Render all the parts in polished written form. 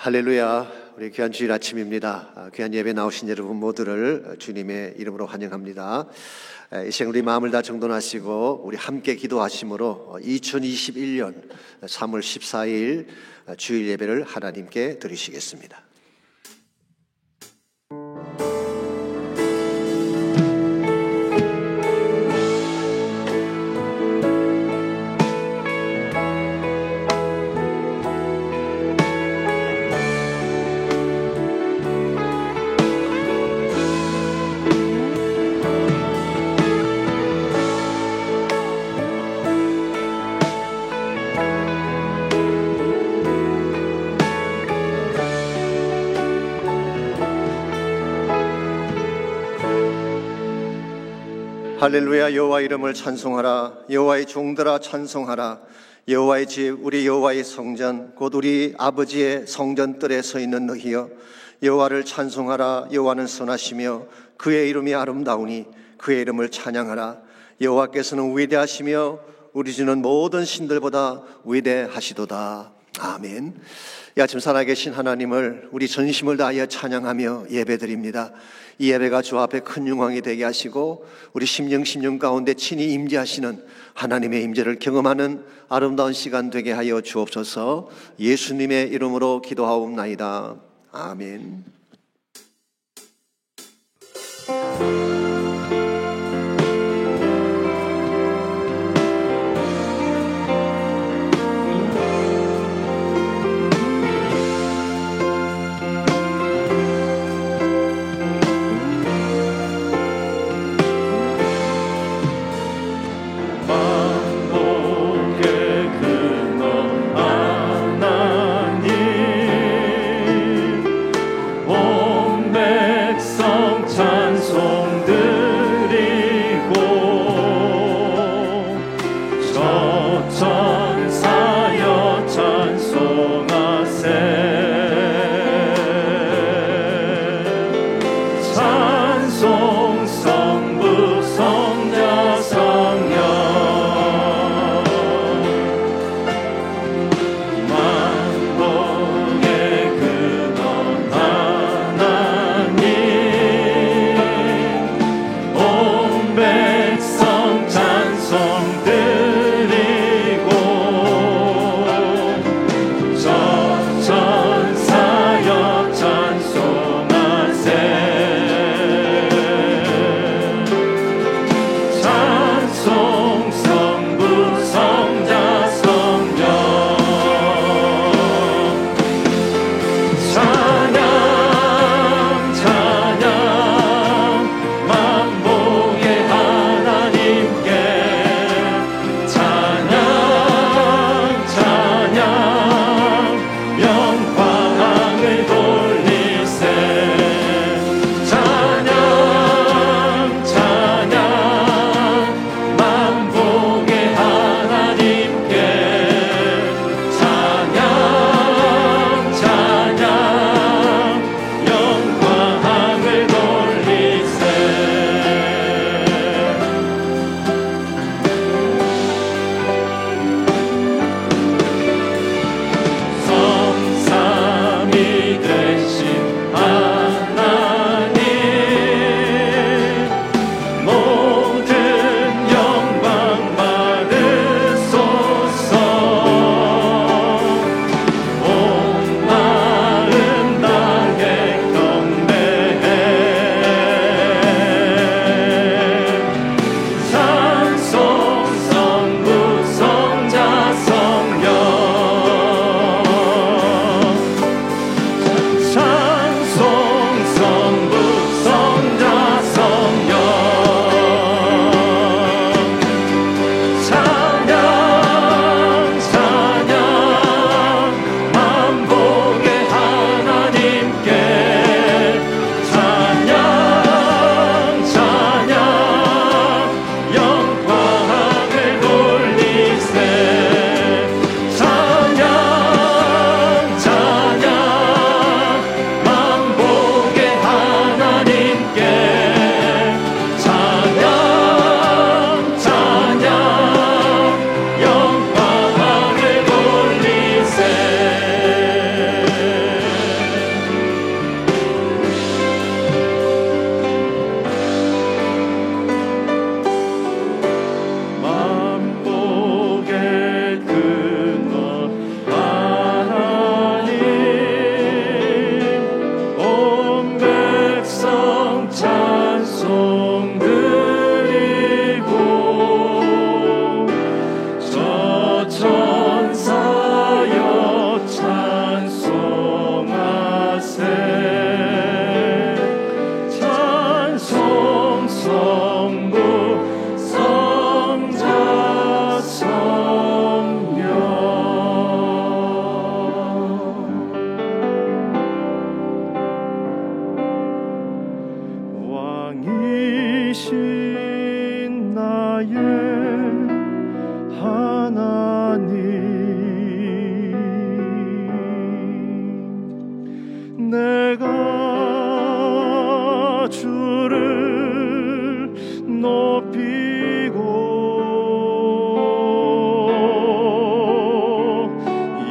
할렐루야. 우리 귀한 주일 아침입니다. 귀한 예배 나오신 여러분 모두를 주님의 이름으로 환영합니다. 이 시간 우리 마음을 다 정돈하시고 우리 함께 기도하심으로 2021년 3월 14일 주일 예배를 하나님께 드리시겠습니다. 할렐루야. 여호와 이름을 찬송하라. 여호와의 종들아 찬송하라. 여호와의 집 우리 여호와의 성전 곧 우리 아버지의 성전뜰에 서 있는 너희여, 여호와를 찬송하라. 여호와는 선하시며 그의 이름이 아름다우니 그의 이름을 찬양하라. 여호와께서는 위대하시며 우리 주는 모든 신들보다 위대하시도다. 아멘. 이 아침 살아계신 하나님을 우리 전심을 다하여 찬양하며 예배드립니다. 이 예배가 주 앞에 큰 영광이 되게 하시고 우리 심령 가운데 친히 임재하시는 하나님의 임재를 경험하는 아름다운 시간 되게 하여 주옵소서. 예수님의 이름으로 기도하옵나이다. 아멘. 온 백성 찬송들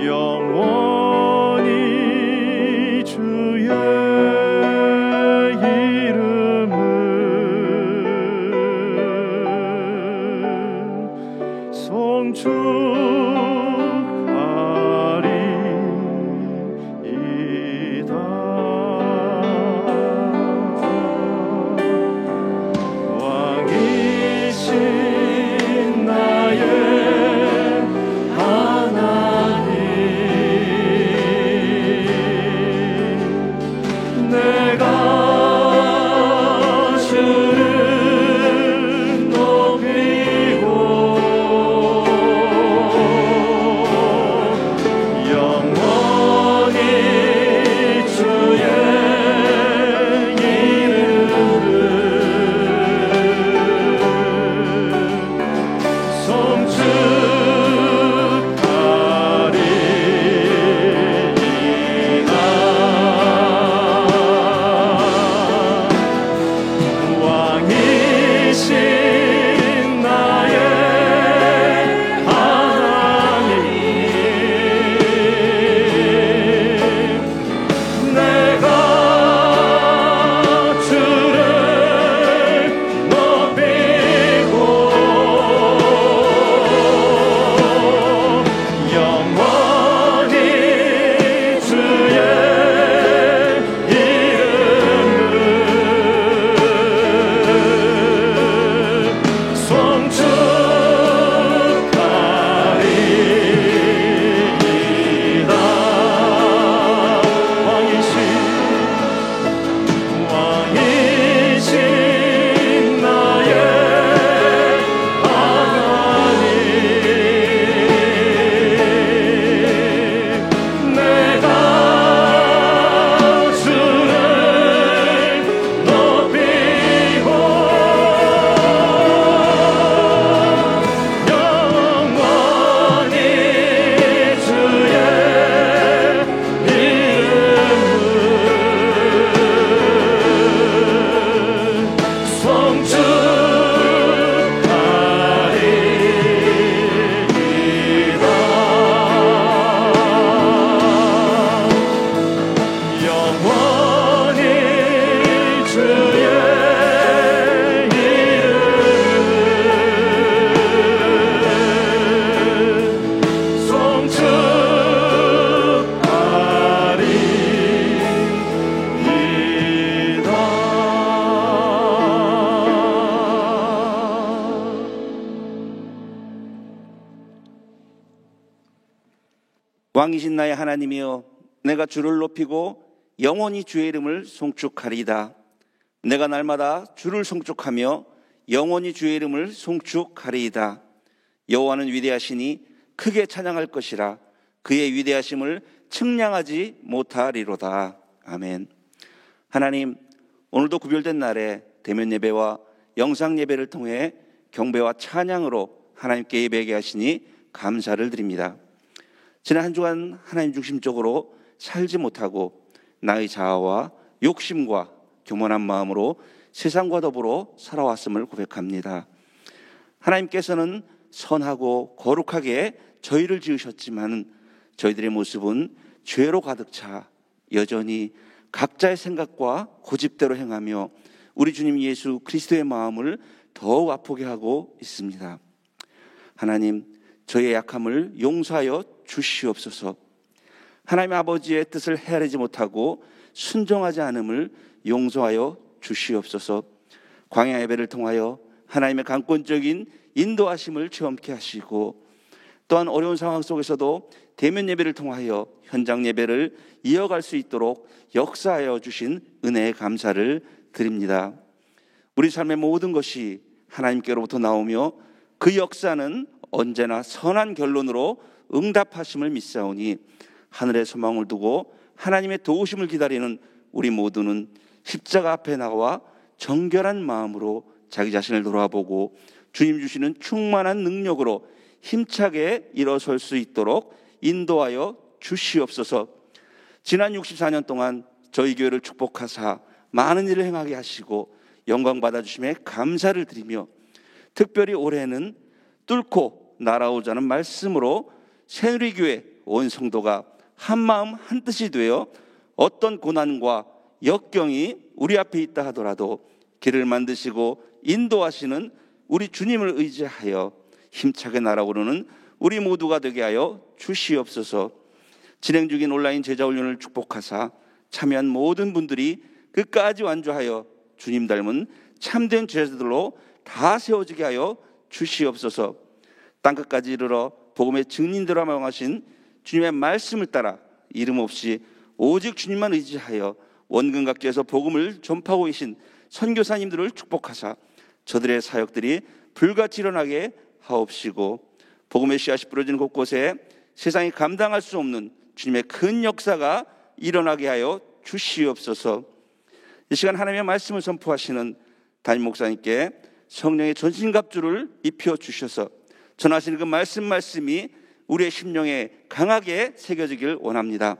영원히 주의 이름을 송축하리이다. 왕이신 나의 하나님, 내가 주를 높이고 영원히 주의 이름을 왕이신 나의 하나님, 내가 주를 높이고 영원히 주의 왕이신 나의 하나님, 내가 주를 높이고 영원히 주의 왕이신 나의 하나님이여, 내가 주를 높이고 영원히 주의 이름을 송축하리이다. 내가 날마다 주를 송축하며 영원히 주의 이름을 송축하리이다. 여호와는 위대하시니 크게 찬양할 것이라. 그의 위대하심을 측량하지 못하리로다. 아멘. 하나님, 오늘도 구별된 날에 대면 예배와 영상 예배를 통해 경배와 찬양으로 하나님께 예배하게 하시니 감사를 드립니다. 지난 한 주간 하나님 중심적으로 살지 못하고 나의 자아와 욕심과 교만한 마음으로 세상과 더불어 살아왔음을 고백합니다. 하나님께서는 선하고 거룩하게 저희를 지으셨지만 저희들의 모습은 죄로 가득 차 여전히 각자의 생각과 고집대로 행하며 우리 주님 예수 그리스도의 마음을 더욱 아프게 하고 있습니다. 하나님, 저희의 약함을 용서하여 주시옵소서. 하나님 아버지의 뜻을 헤아리지 못하고 순종하지 않음을 용서하여 주시옵소서. 광야 예배를 통하여 하나님의 강권적인 인도하심을 체험케 하시고, 또한 어려운 상황 속에서도 대면 예배를 통하여 현장 예배를 이어갈 수 있도록 역사하여 주신 은혜에 감사를 드립니다. 우리 삶의 모든 것이 하나님께로부터 나오며 그 역사는 언제나 선한 결론으로 응답하심을 믿사오니, 하늘의 소망을 두고 하나님의 도우심을 기다리는 우리 모두는 십자가 앞에 나와 정결한 마음으로 자기 자신을 돌아보고 주님 주시는 충만한 능력으로 힘차게 일어설 수 있도록 인도하여 주시옵소서. 지난 64년 동안 저희 교회를 축복하사 많은 일을 행하게 하시고 영광 받아주심에 감사를 드리며, 특별히 올해는 뚫고 날아오자는 말씀으로 새누리교회 온 성도가 한마음 한뜻이 되어 어떤 고난과 역경이 우리 앞에 있다 하더라도 길을 만드시고 인도하시는 우리 주님을 의지하여 힘차게 날아오르는 우리 모두가 되게 하여 주시옵소서. 진행 중인 온라인 제자훈련을 축복하사 참여한 모든 분들이 끝까지 완주하여 주님 닮은 참된 제자들로 다 세워지게 하여 주시옵소서. 땅끝까지 이르러 복음의 증인들로 명하신 주님의 말씀을 따라 이름 없이 오직 주님만 의지하여 원근각지에서 복음을 전파하고 계신 선교사님들을 축복하사 저들의 사역들이 불같이 일어나게 하옵시고, 복음의 씨앗이 뿌려지는 곳곳에 세상이 감당할 수 없는 주님의 큰 역사가 일어나게 하여 주시옵소서. 이 시간 하나님의 말씀을 선포하시는 담임 목사님께 성령의 전신갑주를 입혀 주셔서 전하시는 그 말씀이 우리의 심령에 강하게 새겨지길 원합니다.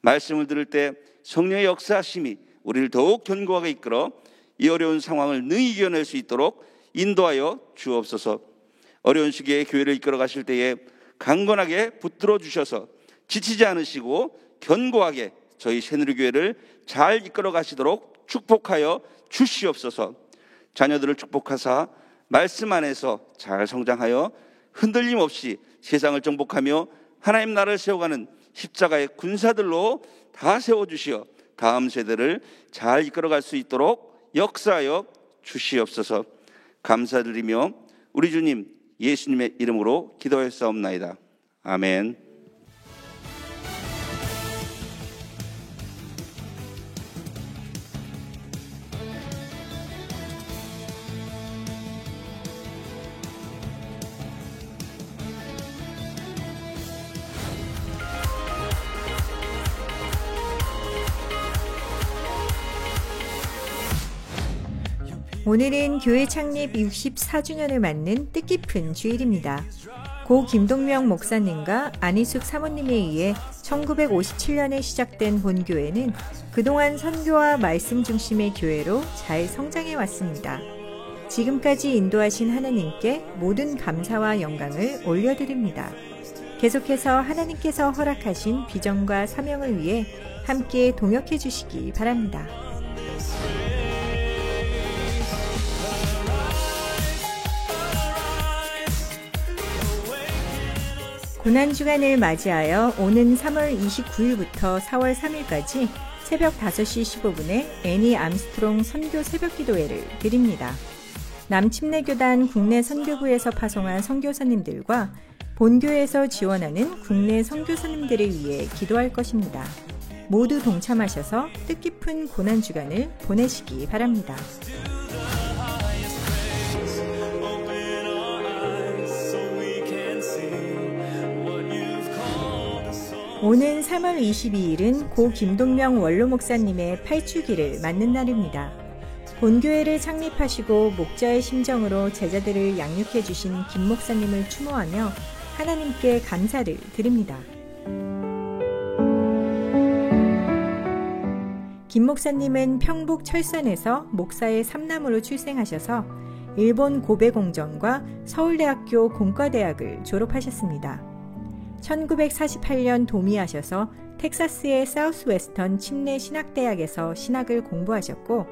말씀을 들을 때 성령의 역사하심이 우리를 더욱 견고하게 이끌어 이 어려운 상황을 능히 이겨낼 수 있도록 인도하여 주옵소서. 어려운 시기에 교회를 이끌어 가실 때에 강건하게 붙들어 주셔서 지치지 않으시고 견고하게 저희 새누리교회를 잘 이끌어 가시도록 축복하여 주시옵소서. 자녀들을 축복하사 말씀 안에서 잘 성장하여 흔들림 없이 세상을 정복하며 하나님 나라를 세워가는 십자가의 군사들로 다 세워주시어 다음 세대를 잘 이끌어갈 수 있도록 역사하여 주시옵소서. 감사드리며 우리 주님 예수님의 이름으로 기도하였사옵나이다. 아멘. 오늘은 교회 창립 64주년을 맞는 뜻깊은 주일입니다. 고 김동명 목사님과 안희숙 사모님에 의해 1957년에 시작된 본교회는 그동안 선교와 말씀 중심의 교회로 잘 성장해 왔습니다. 지금까지 인도하신 하나님께 모든 감사와 영광을 올려드립니다. 계속해서 하나님께서 허락하신 비전과 사명을 위해 함께 동역해 주시기 바랍니다. 고난주간을 맞이하여 오는 3월 29일부터 4월 3일까지 새벽 5시 15분에 애니 암스트롱 선교 새벽기도회를 드립니다. 남침례교단 국내 선교부에서 파송한 선교사님들과 본교에서 지원하는 국내 선교사님들을 위해 기도할 것입니다. 모두 동참하셔서 뜻깊은 고난주간을 보내시기 바랍니다. 오는 3월 22일은 고 김동명 원로 목사님의 8주기를 맞는 날입니다. 본교회를 창립하시고 목자의 심정으로 제자들을 양육해 주신 김 목사님을 추모하며 하나님께 감사를 드립니다. 김 목사님은 평북 철산에서 목사의 삼남으로 출생하셔서 일본 고베 공정과 서울대학교 공과대학을 졸업하셨습니다. 1948년 도미하셔서 텍사스의 사우스웨스턴 침례 신학대학에서 신학을 공부하셨고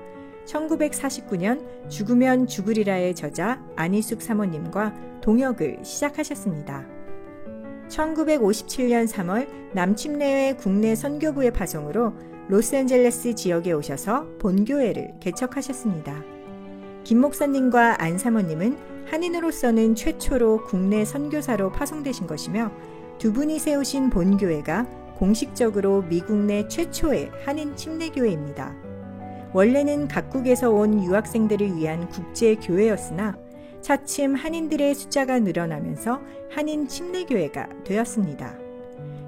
1949년 죽으면 죽으리라의 저자 안희숙 사모님과 동역을 시작하셨습니다. 1957년 3월 남침례회 국내 선교부의 파송으로 로스앤젤레스 지역에 오셔서 본교회를 개척하셨습니다. 김 목사님과 안 사모님은 한인으로서는 최초로 국내 선교사로 파송되신 것이며 두 분이 세우신 본교회가 공식적으로 미국 내 최초의 한인 침례교회입니다. 원래는 각국에서 온 유학생들을 위한 국제교회였으나 차츰 한인들의 숫자가 늘어나면서 한인 침례교회가 되었습니다.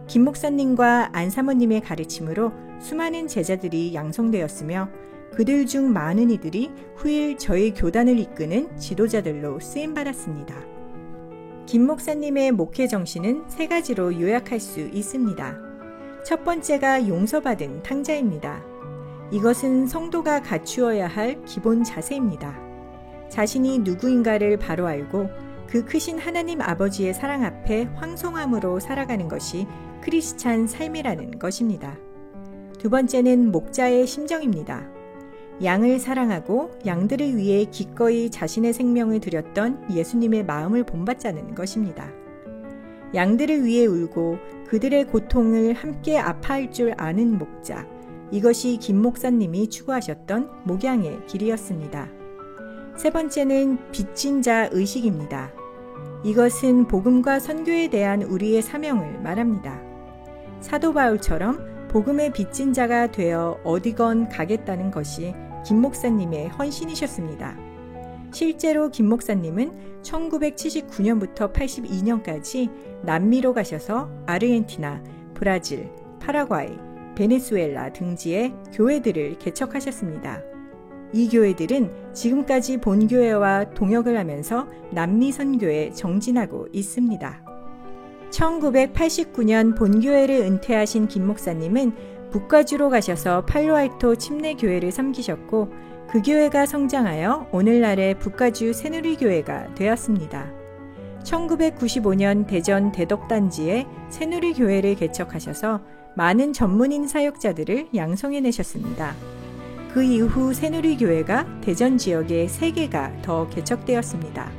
김 목사님과 안 사모님의 가르침으로 수많은 제자들이 양성되었으며 그들 중 많은 이들이 후일 저희 교단을 이끄는 지도자들로 쓰임받았습니다. 김 목사님의 목회 정신은 3가지로 요약할 수 있습니다. 첫 번째가 용서받은 탕자입니다. 이것은 성도가 갖추어야 할 기본 자세입니다. 자신이 누구인가를 바로 알고 그 크신 하나님 아버지의 사랑 앞에 황송함으로 살아가는 것이 크리스찬 삶이라는 것입니다. 두 번째는 목자의 심정입니다. 양을 사랑하고 양들을 위해 기꺼이 자신의 생명을 드렸던 예수님의 마음을 본받자는 것입니다. 양들을 위해 울고 그들의 고통을 함께 아파할 줄 아는 목자, 이것이 김 목사님이 추구하셨던 목양의 길이었습니다. 세 번째는 빚진 자 의식입니다. 이것은 복음과 선교에 대한 우리의 사명을 말합니다. 사도 바울처럼 복음의 빚진 자가 되어 어디건 가겠다는 것이 김 목사님의 헌신이셨습니다. 실제로 김 목사님은 1979년부터 82년까지 남미로 가셔서 아르헨티나, 브라질, 파라과이, 베네수엘라 등지의 교회들을 개척하셨습니다. 이 교회들은 지금까지 본교회와 동역을 하면서 남미 선교에 정진하고 있습니다. 1989년 본교회를 은퇴하신 김 목사님은 북가주로 가셔서 팔로알토 침례교회를 섬기셨고 그 교회가 성장하여 오늘날의 북가주 새누리교회가 되었습니다. 1995년 대전 대덕단지에 새누리교회를 개척하셔서 많은 전문인 사역자들을 양성해내셨습니다. 그 이후 새누리교회가 대전 지역에 3개가 더 개척되었습니다.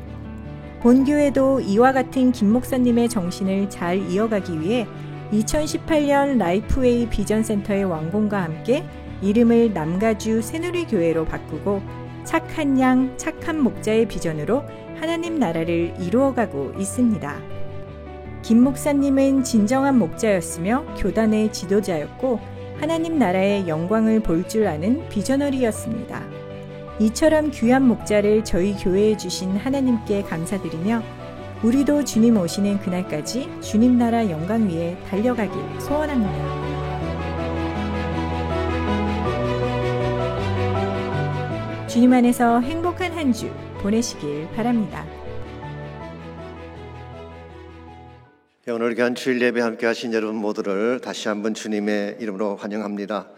본교회도 이와 같은 김 목사님의 정신을 잘 이어가기 위해 2018년 라이프웨이 비전센터의 완공과 함께 이름을 남가주 새누리교회로 바꾸고 착한 양, 착한 목자의 비전으로 하나님 나라를 이루어가고 있습니다. 김 목사님은 진정한 목자였으며 교단의 지도자였고 하나님 나라의 영광을 볼 줄 아는 비저너리였습니다. 이처럼 귀한 목자를 저희 교회에 주신 하나님께 감사드리며 우리도 주님 오시는 그날까지 주님 나라 영광 위에 달려가길 소원합니다. 주님 안에서 행복한 한 주 보내시길 바랍니다. 오늘 귀한 주일 예배 함께 하신 여러분 모두를 다시 한번 주님의 이름으로 환영합니다.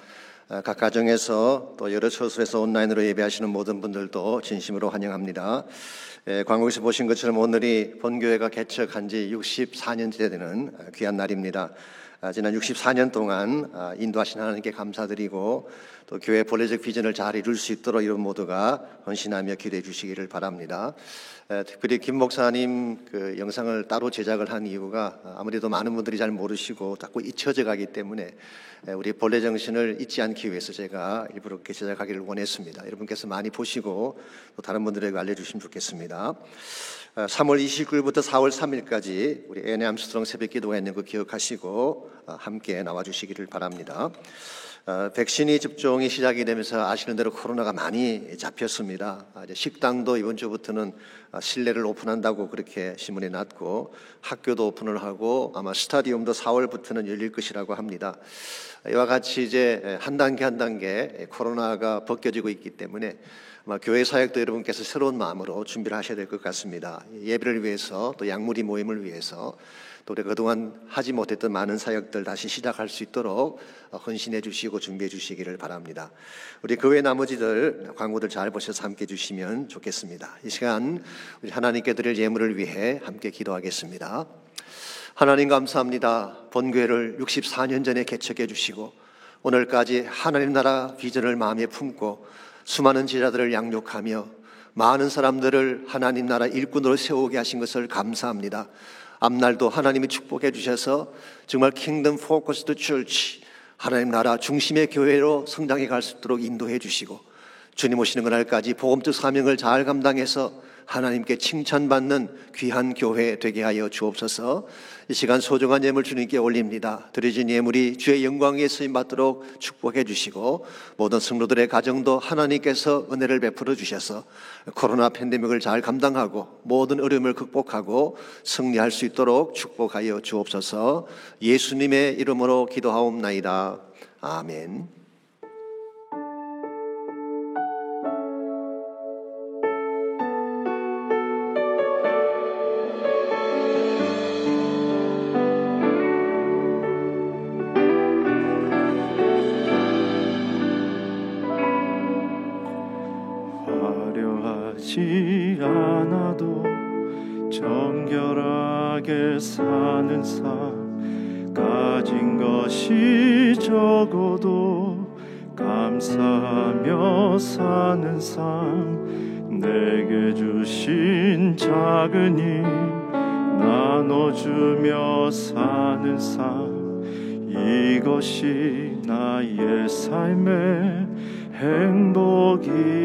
각 가정에서 또 여러 처소에서 온라인으로 예배하시는 모든 분들도 진심으로 환영합니다. 광고에서 보신 것처럼 오늘이 본교회가 개척한 지 64년째 되는 귀한 날입니다. 지난 64년 동안 인도하신 하나님께 감사드리고 또 교회 본래적 비전을 잘 이룰 수 있도록 이런 모두가 헌신하며 기도해 주시기를 바랍니다. 특별히 김 목사님 그 영상을 따로 제작을 한 이유가 아무래도 많은 분들이 잘 모르시고 자꾸 잊혀져 가기 때문에 우리 본래 정신을 잊지 않기 위해서 제가 일부러 그렇게 제작하기를 원했습니다. 여러분께서 많이 보시고 또 다른 분들에게 알려주시면 좋겠습니다. 3월 29일부터 4월 3일까지 우리 앤 암스트롱 새벽 기도가 있는 거 기억하시고 함께 나와주시기를 바랍니다. 백신이 접종이 시작이 되면서 아시는 대로 코로나가 많이 잡혔습니다. 이제 식당도 이번 주부터는 실내를 오픈한다고 그렇게 신문에 났고 학교도 오픈을 하고 아마 스타디움도 4월부터는 열릴 것이라고 합니다. 이와 같이 이제 한 단계 한 단계 코로나가 벗겨지고 있기 때문에 아마 교회 사역도 여러분께서 새로운 마음으로 준비를 하셔야 될 것 같습니다. 예배를 위해서 또 양무리 모임을 위해서 또 우리가 그동안 하지 못했던 많은 사역들 다시 시작할 수 있도록 헌신해 주시고 준비해 주시기를 바랍니다. 우리 그 외 나머지들 광고들 잘 보셔서 함께 해주시면 좋겠습니다. 이 시간 우리 하나님께 드릴 예물을 위해 함께 기도하겠습니다. 하나님 감사합니다. 본교회를 64년 전에 개척해 주시고 오늘까지 하나님 나라 비전을 마음에 품고 수많은 제자들을 양육하며 많은 사람들을 하나님 나라 일꾼으로 세우게 하신 것을 감사합니다. 앞날도 하나님이 축복해 주셔서 정말 킹덤 포커스드 처치, 하나님 나라 중심의 교회로 성장해 갈 수 있도록 인도해 주시고 주님 오시는 그날까지 복음적 사명을 잘 감당해서 하나님께 칭찬받는 귀한 교회 되게 하여 주옵소서. 이 시간 소중한 예물 주님께 올립니다. 드려진 예물이 주의 영광에 쓰임 받도록 축복해 주시고 모든 성도들의 가정도 하나님께서 은혜를 베풀어 주셔서 코로나 팬데믹을 잘 감당하고 모든 어려움을 극복하고 승리할 수 있도록 축복하여 주옵소서. 예수님의 이름으로 기도하옵나이다. 아멘. 화려하지 않아도 저 정결하게 사는 삶, 가진 것이 적어도 감사하며 사는 삶, 내게 주신 작은 힘 나눠주며 사는 삶, 이것이 나의 삶의 행복이라오.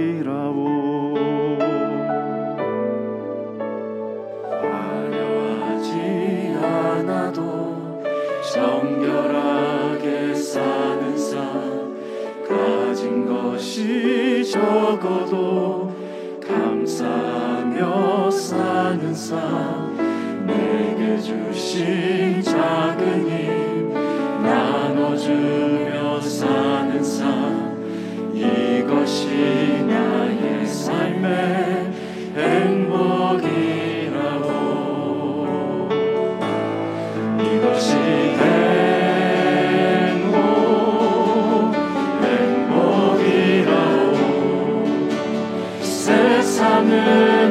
화려하지 않아도 정결하게 사는 삶, 가진 것이 적어도 감사하며 사는 삶, 내게 주신 작은 힘 나눠주며 사는 삶, 이것이 나의 삶의 행복이라고. 이것이 행복이라고. 세상은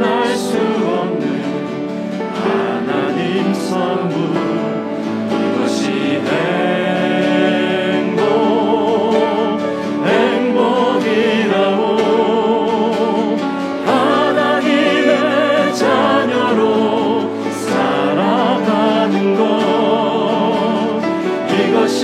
알 수 없는 하나님 선물, 이것이 행복이라고. 하나님의 자녀로 살아가는 것, 이것이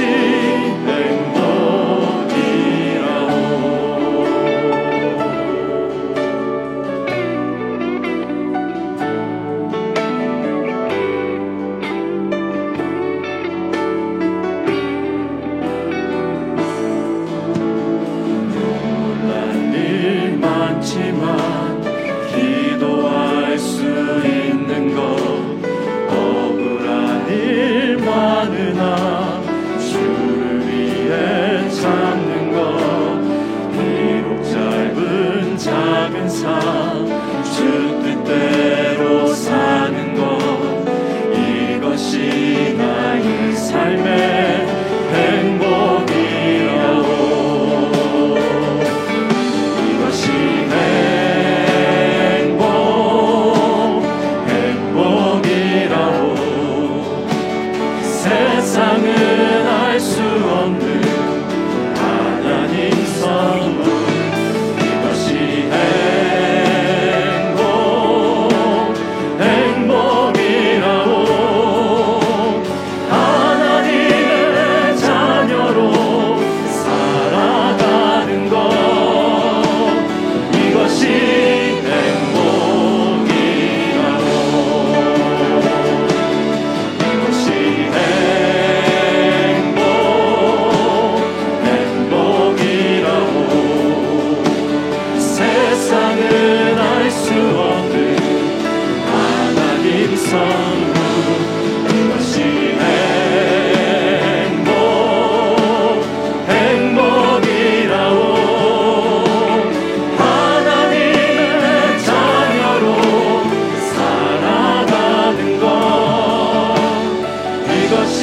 많지만 기도할 수 있는 것, 억울한 일 많으나 주를 위해 참는 것, 비록 짧은 작은 삶 주 뜻대로 사는 것, 이것이 나의 삶의 행복이라고. 세상은 알 수 없는 하나님 선물, 이것이 행복이라고. 하나님의 자녀로 살아가는 것, 이것이 행복이라고. 이것이 세상은 알 수 없는 하나님 선물, 이것이 행복이라고. 하나님의 자녀로 살아가는 것, 이것이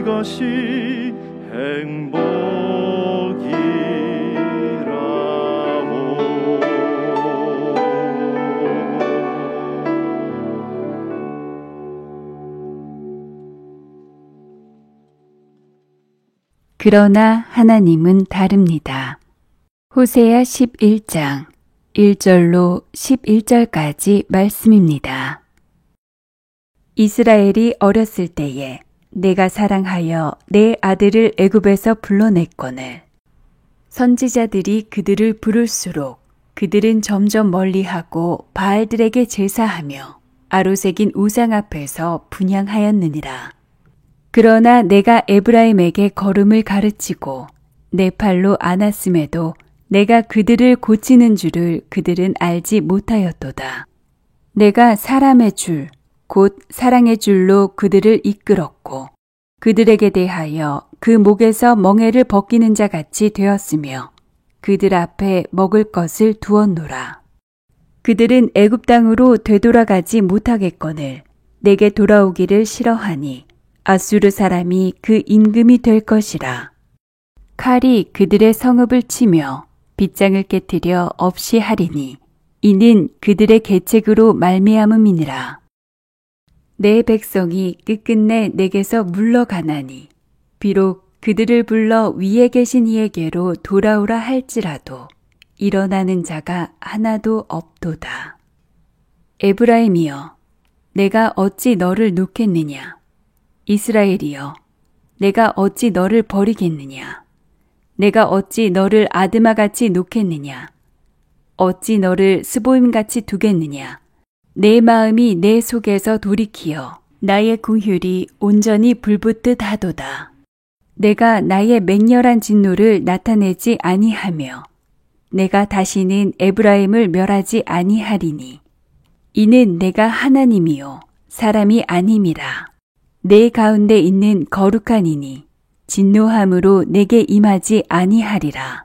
이것이 행복이라고. 그러나 하나님은 다릅니다. 호세아 11장 1절로 11절까지 말씀입니다. 이스라엘이 어렸을 때에 내가 사랑하여 내 아들을 애굽에서 불러냈거늘. 선지자들이 그들을 부를수록 그들은 점점 멀리하고 바알들에게 제사하며 아로새긴 우상 앞에서 분향하였느니라. 그러나 내가 에브라임에게 걸음을 가르치고 내 팔로 안았음에도 내가 그들을 고치는 줄을 그들은 알지 못하였도다. 내가 사람의 줄, 곧 사랑의 줄로 그들을 이끌었고 그들에게 대하여 그 목에서 멍에를 벗기는 자 같이 되었으며 그들 앞에 먹을 것을 두었노라. 그들은 애굽 땅으로 되돌아가지 못하겠거늘 내게 돌아오기를 싫어하니 아수르 사람이 그 임금이 될 것이라. 칼이 그들의 성읍을 치며 빗장을 깨뜨려 없이 하리니 이는 그들의 계책으로 말미암음이니라. 내 백성이 끝끝내 내게서 물러가나니 비록 그들을 불러 위에 계신 이에게로 돌아오라 할지라도 일어나는 자가 하나도 없도다. 에브라임이여, 내가 어찌 너를 놓겠느냐? 이스라엘이여, 내가 어찌 너를 버리겠느냐? 내가 어찌 너를 아드마같이 놓겠느냐? 어찌 너를 스보임같이 두겠느냐? 내 마음이 내 속에서 돌이키어 나의 궁휼이 온전히 불붙듯 하도다. 내가 나의 맹렬한 진노를 나타내지 아니하며 내가 다시는 에브라임을 멸하지 아니하리니 이는 내가 하나님이요 사람이 아님이라. 내 가운데 있는 거룩한 이니 진노함으로 내게 임하지 아니하리라.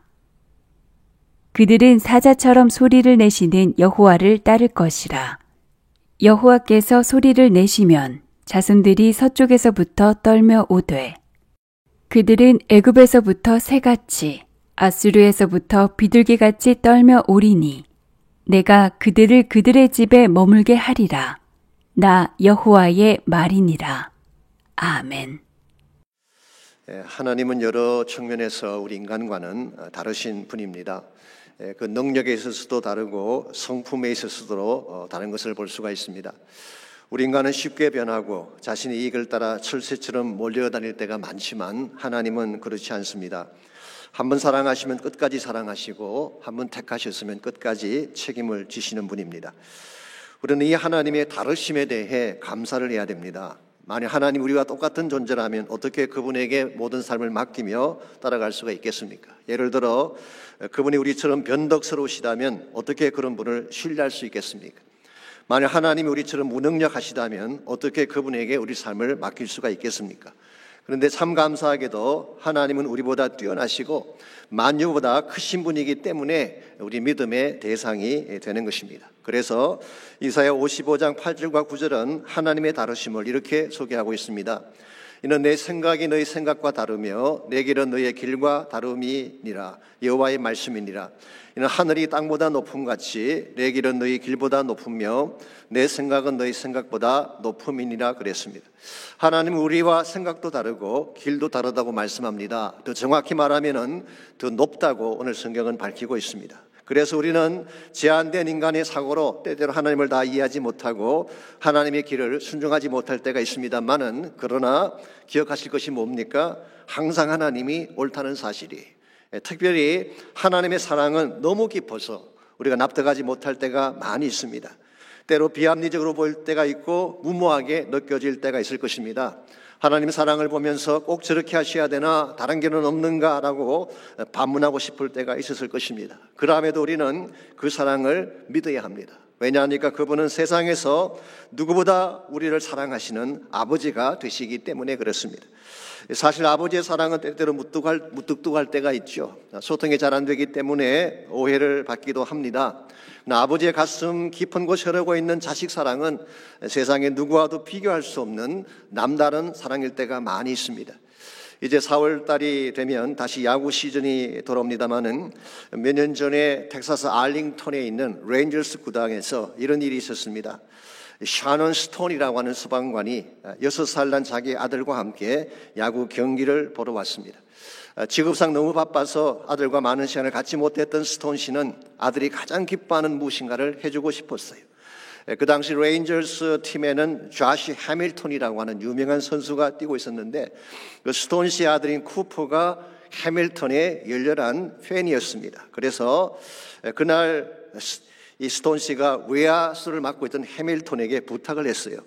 그들은 사자처럼 소리를 내시는 여호와를 따를 것이라. 여호와께서 소리를 내시면 자손들이 서쪽에서부터 떨며 오되 그들은 애굽에서부터 새같이 아수르에서부터 비둘기같이 떨며 오리니 내가 그들을 그들의 집에 머물게 하리라. 나 여호와의 말이니라. 아멘. 하나님은 여러 측면에서 우리 인간과는 다르신 분입니다. 그 능력에 있어서도 다르고 성품에 있어서도 다른 것을 볼 수가 있습니다. 우리 인간은 쉽게 변하고 자신의 이익을 따라 철새처럼 몰려다닐 때가 많지만 하나님은 그렇지 않습니다. 한번 사랑하시면 끝까지 사랑하시고 한번 택하셨으면 끝까지 책임을 지시는 분입니다. 우리는 이 하나님의 다르심에 대해 감사를 해야 됩니다. 만약 하나님 우리와 똑같은 존재라면 어떻게 그분에게 모든 삶을 맡기며 따라갈 수가 있겠습니까? 예를 들어 그분이 우리처럼 변덕스러우시다면 어떻게 그런 분을 신뢰할 수 있겠습니까? 만약 하나님이 우리처럼 무능력하시다면 어떻게 그분에게 우리 삶을 맡길 수가 있겠습니까? 그런데 참 감사하게도 하나님은 우리보다 뛰어나시고 만유보다 크신 분이기 때문에 우리 믿음의 대상이 되는 것입니다. 그래서 이사야 55장 8절과 9절은 하나님의 다르심을 이렇게 소개하고 있습니다. 이는 내 생각이 너희 생각과 다르며 내 길은 너희의 길과 다름이니라. 여호와의 말씀이니라. 이는 하늘이 땅보다 높음같이 내 길은 너희 길보다 높으며 내 생각은 너희 생각보다 높음이니라 그랬습니다. 하나님은 우리와 생각도 다르고 길도 다르다고 말씀합니다. 더 정확히 말하면은 더 높다고 오늘 성경은 밝히고 있습니다. 그래서 우리는 제한된 인간의 사고로 때때로 하나님을 다 이해하지 못하고 하나님의 길을 순종하지 못할 때가 있습니다만은 그러나 기억하실 것이 뭡니까? 항상 하나님이 옳다는 사실이, 특별히 하나님의 사랑은 너무 깊어서 우리가 납득하지 못할 때가 많이 있습니다. 때로 비합리적으로 보일 때가 있고 무모하게 느껴질 때가 있을 것입니다. 하나님의 사랑을 보면서 꼭 저렇게 하셔야 되나 다른 길은 없는가라고 반문하고 싶을 때가 있었을 것입니다. 그럼에도 우리는 그 사랑을 믿어야 합니다. 왜냐하니까 그분은 세상에서 누구보다 우리를 사랑하시는 아버지가 되시기 때문에 그렇습니다. 사실 아버지의 사랑은 때때로 무뚝뚝할 때가 있죠. 소통이 잘 안 되기 때문에 오해를 받기도 합니다. 아버지의 가슴 깊은 곳에 흐르고 있는 자식 사랑은 세상에 누구와도 비교할 수 없는 남다른 사랑일 때가 많이 있습니다. 이제 4월 달이 되면 다시 야구 시즌이 돌아옵니다마는 몇 년 전에 텍사스 알링턴에 있는 레인저스 구단에서 이런 일이 있었습니다. 샤넌 스톤이라고 하는 서방관이 6살 난 자기 아들과 함께 야구 경기를 보러 왔습니다. 직업상 너무 바빠서 아들과 많은 시간을 갖지 못했던 스톤 씨는 아들이 가장 기뻐하는 무엇인가를 해주고 싶었어요. 그 당시 레인저스 팀에는 좌시 해밀턴이라고 하는 유명한 선수가 뛰고 있었는데 그 스톤 씨의 아들인 쿠퍼가 해밀턴의 열렬한 팬이었습니다. 그래서 그날 이 스톤 씨가 외야수를 맡고 있던 해밀턴에게 부탁을 했어요.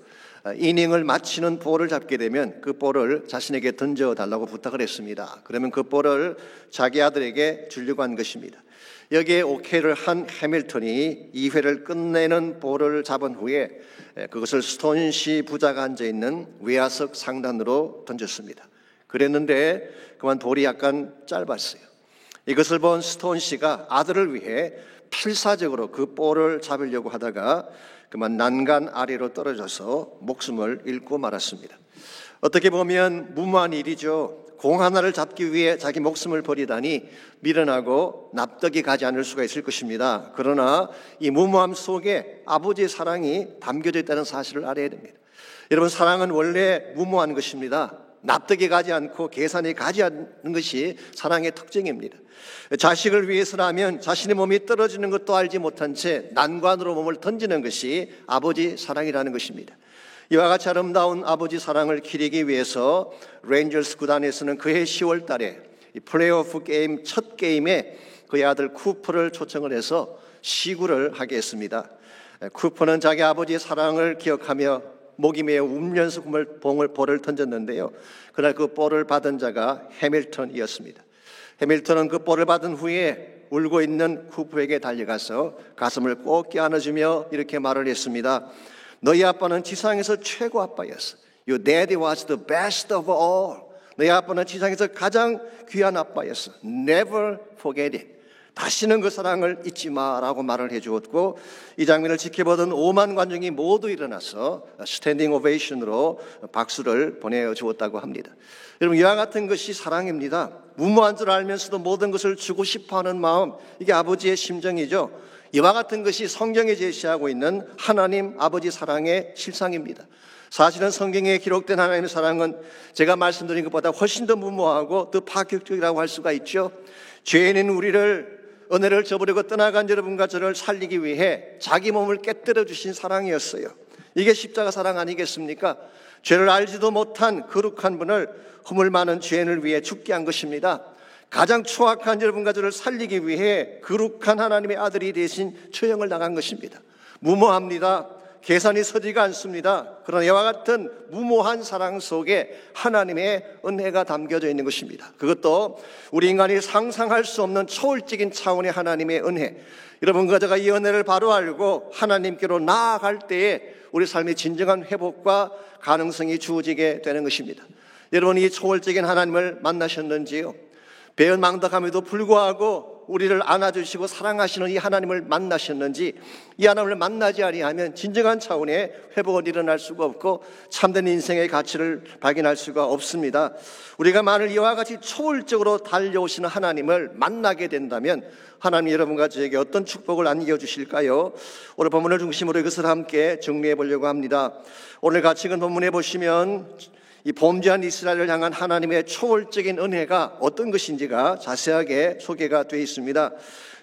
이닝을 마치는 볼을 잡게 되면 그 볼을 자신에게 던져달라고 부탁을 했습니다. 그러면 그 볼을 자기 아들에게 주려고 한 것입니다. 여기에 오케이를 한 해밀턴이 2회를 끝내는 볼을 잡은 후에 그것을 스톤 씨 부자가 앉아있는 외야석 상단으로 던졌습니다. 그랬는데 그만 볼이 약간 짧았어요. 이것을 본 스톤 씨가 아들을 위해 필사적으로 그 볼을 잡으려고 하다가 그만 난간 아래로 떨어져서 목숨을 잃고 말았습니다. 어떻게 보면 무모한 일이죠. 공 하나를 잡기 위해 자기 목숨을 버리다니 미련하고 납득이 가지 않을 수가 있을 것입니다. 그러나 이 무모함 속에 아버지의 사랑이 담겨져 있다는 사실을 알아야 됩니다. 여러분, 사랑은 원래 무모한 것입니다. 납득이 가지 않고 계산이 가지 않는 것이 사랑의 특징입니다. 자식을 위해서라면 자신의 몸이 떨어지는 것도 알지 못한 채 난관으로 몸을 던지는 것이 아버지 사랑이라는 것입니다. 이와 같이 아름다운 아버지 사랑을 기리기 위해서 레인저스 구단에서는 그해 10월 달에 플레이오프 게임 첫 게임에 그의 아들 쿠퍼를 초청을 해서 시구를 하게 했습니다. 쿠퍼는 자기 아버지의 사랑을 기억하며 목이 메어 울면서 볼을 던졌는데요. 그날 그 볼을 받은 자가 해밀턴이었습니다. 해밀턴은 그 볼을 받은 후에 울고 있는 쿠퍼에게 달려가서 가슴을 꼭 껴안아주며 이렇게 말을 했습니다. 너희 아빠는 지상에서 최고 아빠였어. Your daddy was the best of all. 너희 아빠는 지상에서 가장 귀한 아빠였어. Never forget it. 다시는 그 사랑을 잊지 마라고 말을 해주었고, 이 장면을 지켜보던 5만 관중이 모두 일어나서 스탠딩 오베이션으로 박수를 보내주었다고 합니다. 여러분, 이와 같은 것이 사랑입니다. 무모한 줄 알면서도 모든 것을 주고 싶어하는 마음, 이게 아버지의 심정이죠. 이와 같은 것이 성경에 제시하고 있는 하나님 아버지 사랑의 실상입니다. 사실은 성경에 기록된 하나님의 사랑은 제가 말씀드린 것보다 훨씬 더 무모하고 더 파격적이라고 할 수가 있죠. 죄인인 우리를, 은혜를 저버리고 떠나간 여러분과 저를 살리기 위해 자기 몸을 깨뜨려 주신 사랑이었어요. 이게 십자가 사랑 아니겠습니까? 죄를 알지도 못한 거룩한 분을 허물 많은 죄인을 위해 죽게 한 것입니다. 가장 추악한 여러분과 저를 살리기 위해 거룩한 하나님의 아들이 대신 처형을 당한 것입니다. 무모합니다. 계산이 서지가 않습니다. 그러나 이와 같은 무모한 사랑 속에 하나님의 은혜가 담겨져 있는 것입니다. 그것도 우리 인간이 상상할 수 없는 초월적인 차원의 하나님의 은혜. 여러분과 제가 이 은혜를 바로 알고 하나님께로 나아갈 때에 우리 삶의 진정한 회복과 가능성이 주어지게 되는 것입니다. 여러분, 이 초월적인 하나님을 만나셨는지요? 배은망덕함에도 불구하고 우리를 안아주시고 사랑하시는 이 하나님을 만나셨는지, 이 하나님을 만나지 아니하면 진정한 차원의 회복은 일어날 수가 없고 참된 인생의 가치를 발견할 수가 없습니다. 우리가 만일 이와 같이 초월적으로 달려오시는 하나님을 만나게 된다면 하나님 여러분과 저에게 어떤 축복을 안겨주실까요? 오늘 본문을 중심으로 이것을 함께 정리해 보려고 합니다. 오늘 같이 읽은 본문에 보시면 이 범죄한 이스라엘을 향한 하나님의 초월적인 은혜가 어떤 것인지가 자세하게 소개가 되어 있습니다.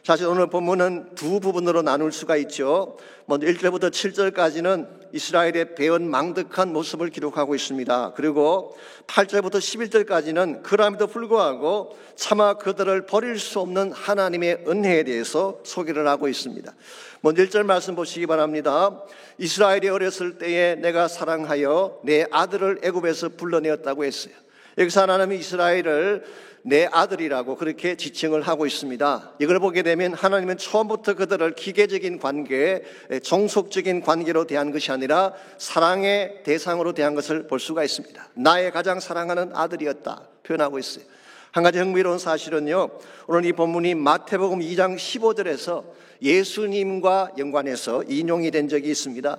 사실 오늘 본문은 두 부분으로 나눌 수가 있죠. 먼저 1절부터 7절까지는 이스라엘의 배은망덕한 모습을 기록하고 있습니다. 그리고 8절부터 11절까지는 그럼에도 불구하고 차마 그들을 버릴 수 없는 하나님의 은혜에 대해서 소개를 하고 있습니다. 먼저 1절 말씀 보시기 바랍니다. 이스라엘이 어렸을 때에 내가 사랑하여 내 아들을 애굽에서 불러내었다고 했어요. 여기서 하나님이 이스라엘을 내 아들이라고 그렇게 지칭을 하고 있습니다. 이걸 보게 되면 하나님은 처음부터 그들을 기계적인 관계, 종속적인 관계로 대한 것이 아니라 사랑의 대상으로 대한 것을 볼 수가 있습니다. 나의 가장 사랑하는 아들이었다 표현하고 있어요. 한 가지 흥미로운 사실은요, 오늘 이 본문이 마태복음 2장 15절에서 예수님과 연관해서 인용이 된 적이 있습니다.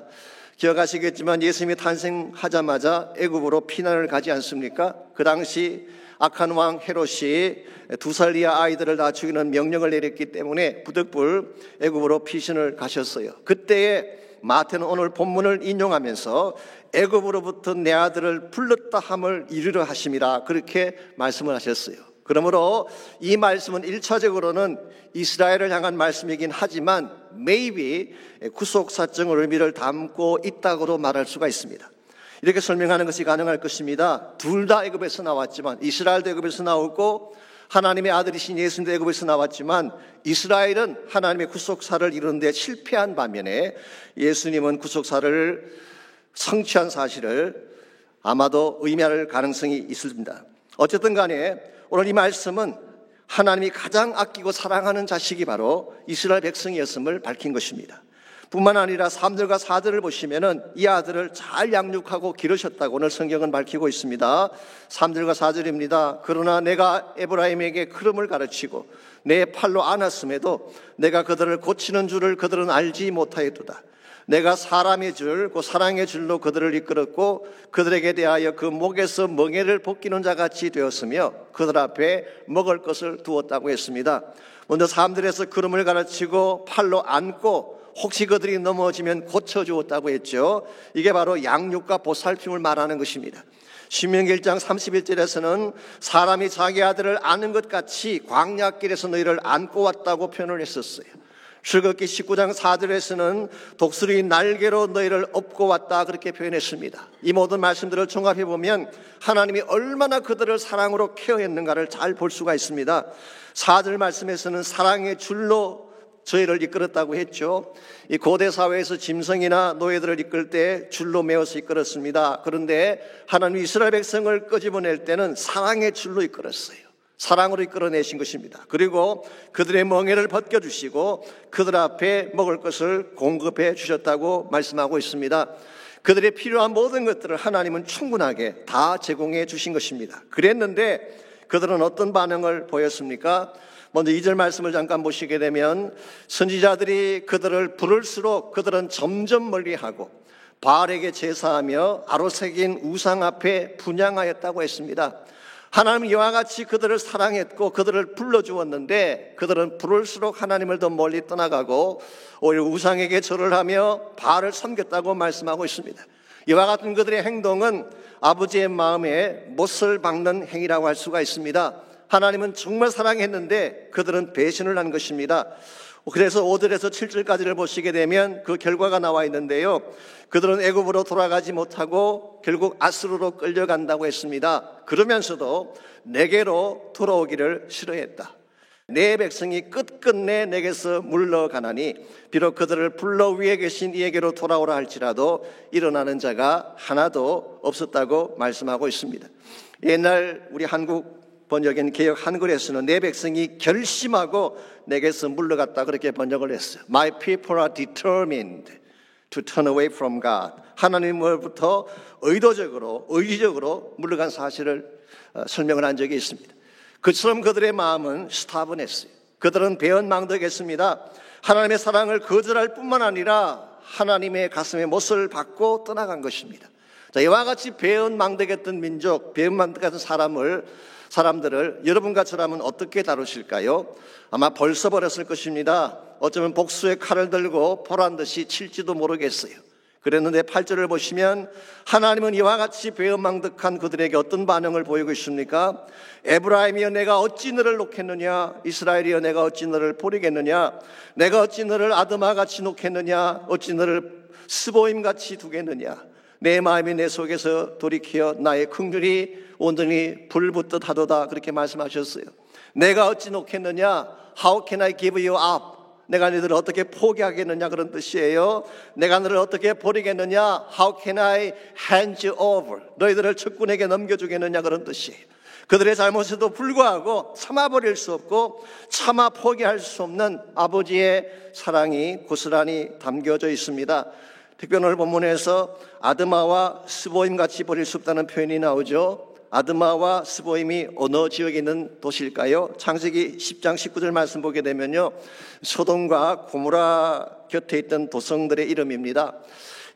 기억하시겠지만 예수님이 탄생하자마자 애굽으로 피난을 가지 않습니까? 그 당시 악한 왕 헤롯이 2살 이하 아이들을 다 죽이는 명령을 내렸기 때문에 부득불 애굽으로 피신을 가셨어요. 그때에 마태는 오늘 본문을 인용하면서 애굽으로부터 내 아들을 불렀다 함을 이루려 하심이라 그렇게 말씀을 하셨어요. 그러므로 이 말씀은 1차적으로는 이스라엘을 향한 말씀이긴 하지만 maybe 구속사정의 의미를 담고 있다고도 말할 수가 있습니다. 이렇게 설명하는 것이 가능할 것입니다. 둘 다 애굽에서 나왔지만, 이스라엘도 애굽에서 나오고 하나님의 아들이신 예수님도 애굽에서 나왔지만 이스라엘은 하나님의 구속사를 이루는 데 실패한 반면에 예수님은 구속사를 성취한 사실을 아마도 의미할 가능성이 있습니다. 어쨌든 간에 오늘 이 말씀은 하나님이 가장 아끼고 사랑하는 자식이 바로 이스라엘 백성이었음을 밝힌 것입니다. 뿐만 아니라 3절과 4절을 보시면은 이 아들을 잘 양육하고 기르셨다고 오늘 성경은 밝히고 있습니다. 3절과 4절입니다. 그러나 내가 에브라임에게 걸음을 가르치고 내 팔로 안았음에도 내가 그들을 고치는 줄을 그들은 알지 못하였도다. 내가 사람의 줄, 그 사랑의 줄로 그들을 이끌었고 그들에게 대하여 그 목에서 멍에를 벗기는 자 같이 되었으며 그들 앞에 먹을 것을 두었다고 했습니다. 먼저 사람들에서 걸음을 가르치고 팔로 안고 혹시 그들이 넘어지면 고쳐주었다고 했죠. 이게 바로 양육과 보살핌을 말하는 것입니다. 신명기 1장 31절에서는 사람이 자기 아들을 아는 것 같이 광야길에서 너희를 안고 왔다고 표현을 했었어요. 출애굽기 19장 4절에서는 독수리 날개로 너희를 업고 왔다 그렇게 표현했습니다. 이 모든 말씀들을 종합해 보면 하나님이 얼마나 그들을 사랑으로 케어했는가를 잘 볼 수가 있습니다. 4절 말씀에서는 사랑의 줄로 저희를 이끌었다고 했죠. 이 고대 사회에서 짐승이나 노예들을 이끌 때 줄로 메어서 이끌었습니다. 그런데 하나님 이스라엘 백성을 끄집어낼 때는 사랑의 줄로 이끌었어요. 사랑으로 이끌어내신 것입니다. 그리고 그들의 멍에를 벗겨주시고 그들 앞에 먹을 것을 공급해 주셨다고 말씀하고 있습니다. 그들의 필요한 모든 것들을 하나님은 충분하게 다 제공해 주신 것입니다. 그랬는데 그들은 어떤 반응을 보였습니까? 먼저 2절 말씀을 잠깐 보시게 되면 선지자들이 그들을 부를수록 그들은 점점 멀리하고 바알에게 제사하며 아로새긴 우상 앞에 분향하였다고 했습니다. 하나님은 이와 같이 그들을 사랑했고 그들을 불러주었는데 그들은 부를수록 하나님을 더 멀리 떠나가고 오히려 우상에게 절을 하며 바알을 섬겼다고 말씀하고 있습니다. 이와 같은 그들의 행동은 아버지의 마음에 못을 박는 행위라고 할 수가 있습니다. 하나님은 정말 사랑했는데 그들은 배신을 한 것입니다. 그래서 5절에서 7절까지를 보시게 되면 그 결과가 나와 있는데요. 그들은 애굽으로 돌아가지 못하고 결국 아스루로 끌려간다고 했습니다. 그러면서도 내게로 돌아오기를 싫어했다. 내 백성이 끝끝내 내게서 물러가나니 비록 그들을 불러 위에 계신 이에게로 돌아오라 할지라도 일어나는 자가 하나도 없었다고 말씀하고 있습니다. 옛날 우리 한국 번역인 개역 한글에서는 내 백성이 결심하고 내게서 물러갔다 그렇게 번역을 했어요. My people are determined to turn away from God. 하나님으로부터 의지적으로 물러간 사실을 설명을 한 적이 있습니다. 그처럼 그들의 마음은 스타분했어요. 그들은 배은망덕했습니다. 하나님의 사랑을 거절할 뿐만 아니라 하나님의 가슴에 못을 박고 떠나간 것입니다. 자, 이와 같이 배은망덕했던 민족, 배은망덕했던 사람들을 여러분과 저라면 어떻게 다루실까요? 아마 벌써 버렸을 것입니다. 어쩌면 복수의 칼을 들고 보란듯이 칠지도 모르겠어요. 그랬는데 8절을 보시면 하나님은 이와 같이 배은망덕한 그들에게 어떤 반응을 보이고 있습니까? 에브라임이여 내가 어찌 너를 놓겠느냐? 이스라엘이여 내가 어찌 너를 버리겠느냐? 내가 어찌 너를 아드마같이 놓겠느냐? 어찌 너를 스보임같이 두겠느냐? 내 마음이 내 속에서 돌이켜 나의 긍휼이 온전히 불붙듯 하도다 그렇게 말씀하셨어요. 내가 어찌 놓겠느냐? How can I give you up? 내가 너희들을 어떻게 포기하겠느냐 그런 뜻이에요. 내가 너를 어떻게 버리겠느냐? How can I hand you over? 너희들을 적군에게 넘겨주겠느냐 그런 뜻이에요. 그들의 잘못에도 불구하고 참아버릴 수 없고 참아 포기할 수 없는 아버지의 사랑이 고스란히 담겨져 있습니다. 특별히 오늘 본문에서 아드마와 스보임 같이 버릴 수 없다는 표현이 나오죠. 아드마와 스보임이 어느 지역에 있는 도시일까요? 창세기 10장 19절 말씀 보게 되면요, 소돔과 고모라 곁에 있던 도성들의 이름입니다.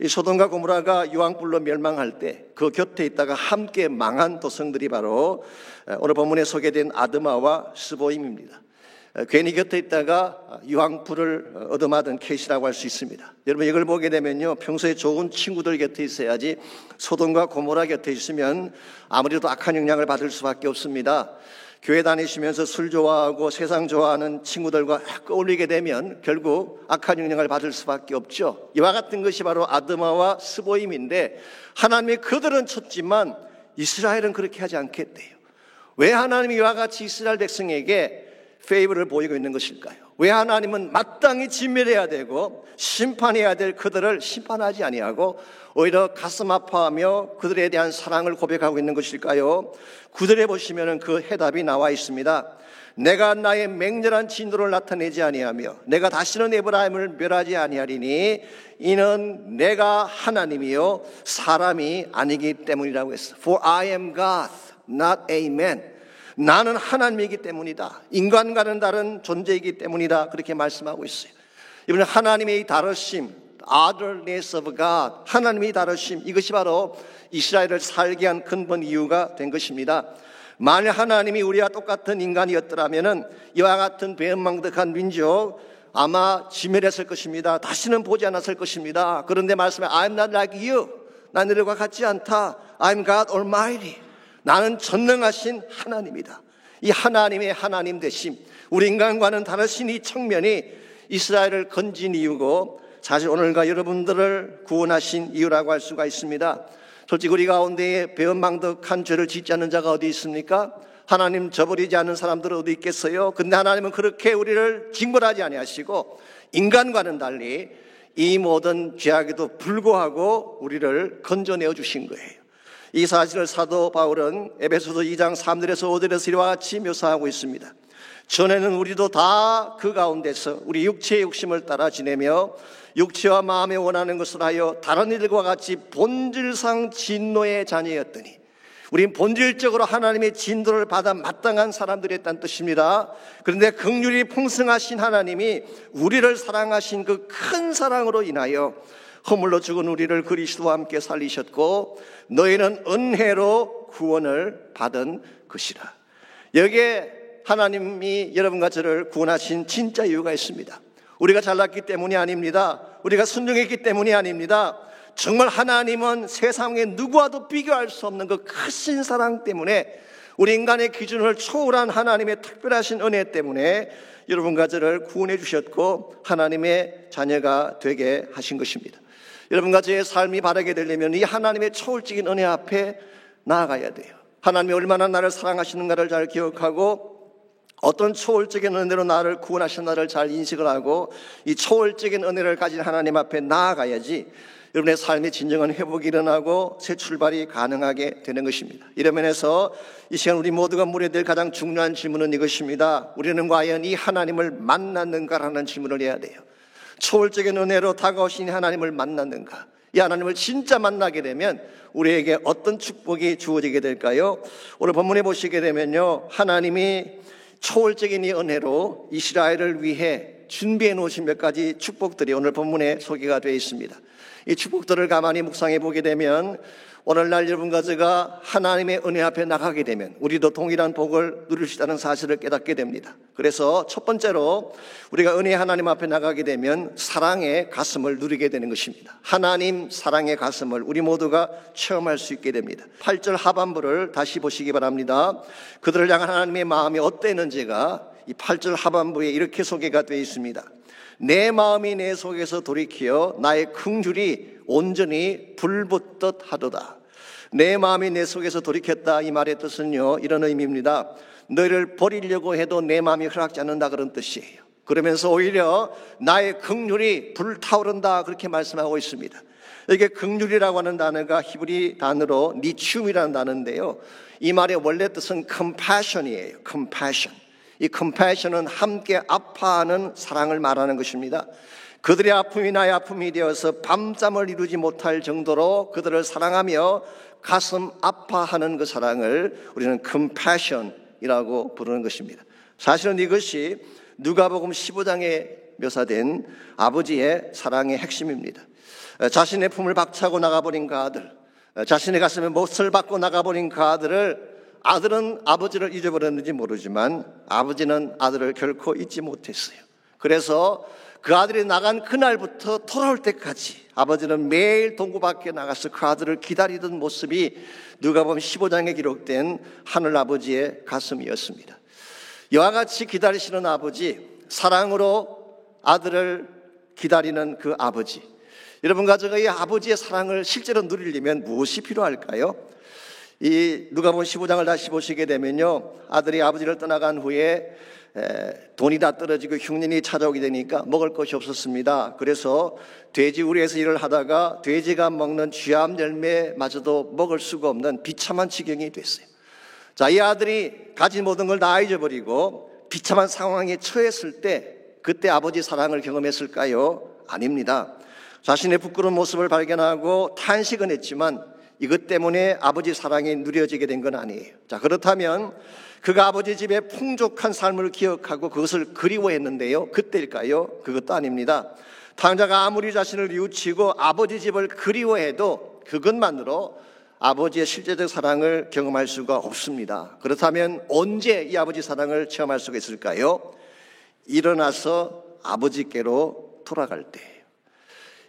이 소돔과 고모라가 유황불로 멸망할 때 그 곁에 있다가 함께 망한 도성들이 바로 오늘 본문에 소개된 아드마와 스보임입니다. 괜히 곁에 있다가 유황불을 얻어맞은 케이스라고 할 수 있습니다. 여러분 이걸 보게 되면요, 평소에 좋은 친구들 곁에 있어야지 소돔과 고모라 곁에 있으면 아무래도 악한 영향을 받을 수밖에 없습니다. 교회 다니시면서 술 좋아하고 세상 좋아하는 친구들과 어울리게 되면 결국 악한 영향을 받을 수밖에 없죠. 이와 같은 것이 바로 아드마와 스보임인데 하나님이 그들은 쳤지만 이스라엘은 그렇게 하지 않겠대요. 왜 하나님이 이와 같이 이스라엘 백성에게 페이버를 보이고 있는 것일까요? 왜 하나님은 마땅히 진멸해야 되고 심판해야 될 그들을 심판하지 아니하고 오히려 가슴 아파하며 그들에 대한 사랑을 고백하고 있는 것일까요? 9절에 보시면 그 해답이 나와 있습니다. 내가 나의 맹렬한 진노를 나타내지 아니하며 내가 다시는 에브라임을 멸하지 아니하리니 이는 내가 하나님이요 사람이 아니기 때문이라고 했어. For I am God, not a man. 나는 하나님이기 때문이다. 인간과는 다른 존재이기 때문이다. 그렇게 말씀하고 있어요. 이번에 하나님의 이 다르심, otherness of God, 하나님이 다르심, 이것이 바로 이스라엘을 살게 한 근본 이유가 된 것입니다. 만일 하나님이 우리와 똑같은 인간이었더라면 이와 같은 배은망덕한 민족 아마 지멸했을 것입니다. 다시는 보지 않았을 것입니다. 그런데 말씀에 I'm not like you, 난 너희들과 같지 않다. I'm God Almighty, 나는 전능하신 하나님이다. 이 하나님의 하나님 되심, 우리 인간과는 다르신 이 측면이 이스라엘을 건진 이유고 사실 오늘과 여러분들을 구원하신 이유라고 할 수가 있습니다. 솔직히 우리 가운데에 배은망덕한 죄를 짓지 않는 자가 어디 있습니까? 하나님 저버리지 않는 사람들은 어디 있겠어요? 근데 하나님은 그렇게 우리를 징벌하지 아니하시고 인간과는 달리 이 모든 죄악에도 불구하고 우리를 건져내어 주신 거예요. 이 사실을 사도 바울은 에베소서 2장 3절에서 5절에서 이와 같이 묘사하고 있습니다. 전에는 우리도 다 그 가운데서 우리 육체의 욕심을 따라 지내며 육체와 마음에 원하는 것을 하여 다른 이들과 같이 본질상 진노의 자녀였더니, 우린 본질적으로 하나님의 진노를 받아 마땅한 사람들이었다는 뜻입니다. 그런데 긍휼이 풍성하신 하나님이 우리를 사랑하신 그 큰 사랑으로 인하여 허물로 죽은 우리를 그리스도와 함께 살리셨고 너희는 은혜로 구원을 받은 것이라. 여기에 하나님이 여러분과 저를 구원하신 진짜 이유가 있습니다. 우리가 잘났기 때문이 아닙니다. 우리가 순종했기 때문이 아닙니다. 정말 하나님은 세상에 누구와도 비교할 수 없는 그 크신 사랑 때문에, 우리 인간의 기준을 초월한 하나님의 특별하신 은혜 때문에 여러분과 저를 구원해 주셨고 하나님의 자녀가 되게 하신 것입니다. 여러분과 저의 삶이 바르게 되려면 이 하나님의 초월적인 은혜 앞에 나아가야 돼요. 하나님이 얼마나 나를 사랑하시는가를 잘 기억하고 어떤 초월적인 은혜로 나를 구원하셨나를 잘 인식을 하고 이 초월적인 은혜를 가진 하나님 앞에 나아가야지 여러분의 삶의 진정한 회복이 일어나고 새 출발이 가능하게 되는 것입니다. 이런 면에서 이 시간 우리 모두가 물어야 될 가장 중요한 질문은 이것입니다. 우리는 과연 이 하나님을 만났는가라는 질문을 해야 돼요. 초월적인 은혜로 다가오신 하나님을 만났는가? 이 하나님을 진짜 만나게 되면 우리에게 어떤 축복이 주어지게 될까요? 오늘 본문에 보시게 되면요, 하나님이 초월적인 이 은혜로 이스라엘을 위해 준비해 놓으신 몇 가지 축복들이 오늘 본문에 소개가 되어 있습니다. 이 축복들을 가만히 묵상해 보게 되면 오늘날 여러분과 제가 하나님의 은혜 앞에 나가게 되면 우리도 동일한 복을 누릴 수 있다는 사실을 깨닫게 됩니다. 그래서 첫 번째로 우리가 은혜의 하나님 앞에 나가게 되면 사랑의 가슴을 누리게 되는 것입니다. 하나님 사랑의 가슴을 우리 모두가 체험할 수 있게 됩니다. 8절 하반부를 다시 보시기 바랍니다. 그들을 향한 하나님의 마음이 어땠는지가 이 8절 하반부에 이렇게 소개가 되어 있습니다. 내 마음이 내 속에서 돌이키어 나의 긍휼이 온전히 불붙듯 하도다. 내 마음이 내 속에서 돌이켰다, 이 말의 뜻은요, 이런 의미입니다. 너희를 버리려고 해도 내 마음이 허락지 않는다, 그런 뜻이에요. 그러면서 오히려 나의 긍휼이 불타오른다, 그렇게 말씀하고 있습니다. 이게 긍휼이라고 하는 단어가 히브리 단어로 니춤이라는 단어인데요, 이 말의 원래 뜻은 compassion이에요. compassion. 이 compassion은 함께 아파하는 사랑을 말하는 것입니다. 그들의 아픔이 나의 아픔이 되어서 밤잠을 이루지 못할 정도로 그들을 사랑하며 가슴 아파하는 그 사랑을 우리는 compassion이라고 부르는 것입니다. 사실은 이것이 누가복음 15장에 묘사된 아버지의 사랑의 핵심입니다. 자신의 품을 박차고 나가버린 그 아들, 자신의 가슴에 못을 박고 나가버린 그 아들은 아버지를 잊어버렸는지 모르지만 아버지는 아들을 결코 잊지 못했어요. 그래서 그 아들이 나간 그날부터 돌아올 때까지 아버지는 매일 동구 밖에 나가서 그 아들을 기다리던 모습이 누가복음 15장에 기록된 하늘아버지의 가슴이었습니다. 이와 같이 기다리시는 아버지, 사랑으로 아들을 기다리는 그 아버지, 여러분과 제가 이 아버지의 사랑을 실제로 누리려면 무엇이 필요할까요? 이 누가복음 15장을 다시 보시게 되면요, 아들이 아버지를 떠나간 후에 돈이 다 떨어지고 흉년이 찾아오게 되니까 먹을 것이 없었습니다. 그래서 돼지 우리에서 일을 하다가 돼지가 먹는 쥐암 열매마저도 먹을 수가 없는 비참한 지경이 됐어요. 자, 이 아들이 가진 모든 걸 다 잊어버리고 비참한 상황에 처했을 때 그때 아버지 사랑을 경험했을까요? 아닙니다. 자신의 부끄러운 모습을 발견하고 탄식은 했지만 이것 때문에 아버지 사랑이 누려지게 된 건 아니에요. 자, 그렇다면 그가 아버지 집에 풍족한 삶을 기억하고 그것을 그리워했는데요, 그때일까요? 그것도 아닙니다. 탕자가 아무리 자신을 뉘우치고 아버지 집을 그리워해도 그것만으로 아버지의 실제적 사랑을 경험할 수가 없습니다. 그렇다면 언제 이 아버지 사랑을 체험할 수가 있을까요? 일어나서 아버지께로 돌아갈 때예요.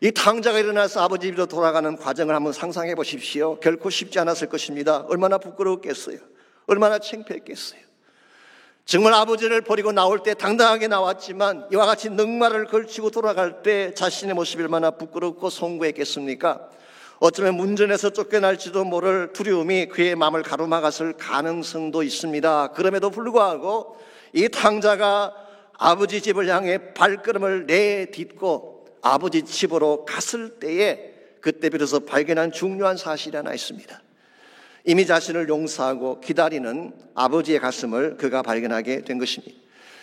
이 탕자가 일어나서 아버지 집으로 돌아가는 과정을 한번 상상해 보십시오. 결코 쉽지 않았을 것입니다. 얼마나 부끄러웠겠어요. 얼마나 창피했겠어요. 정말 아버지를 버리고 나올 때 당당하게 나왔지만 이와 같이 넉마를 걸치고 돌아갈 때 자신의 모습이 얼마나 부끄럽고 송구했겠습니까? 어쩌면 문전에서 쫓겨날지도 모를 두려움이 그의 마음을 가로막았을 가능성도 있습니다. 그럼에도 불구하고 이 탕자가 아버지 집을 향해 발걸음을 내딛고 아버지 집으로 갔을 때에 그때 비로소 발견한 중요한 사실이 하나 있습니다. 이미 자신을 용서하고 기다리는 아버지의 가슴을 그가 발견하게 된 것입니다.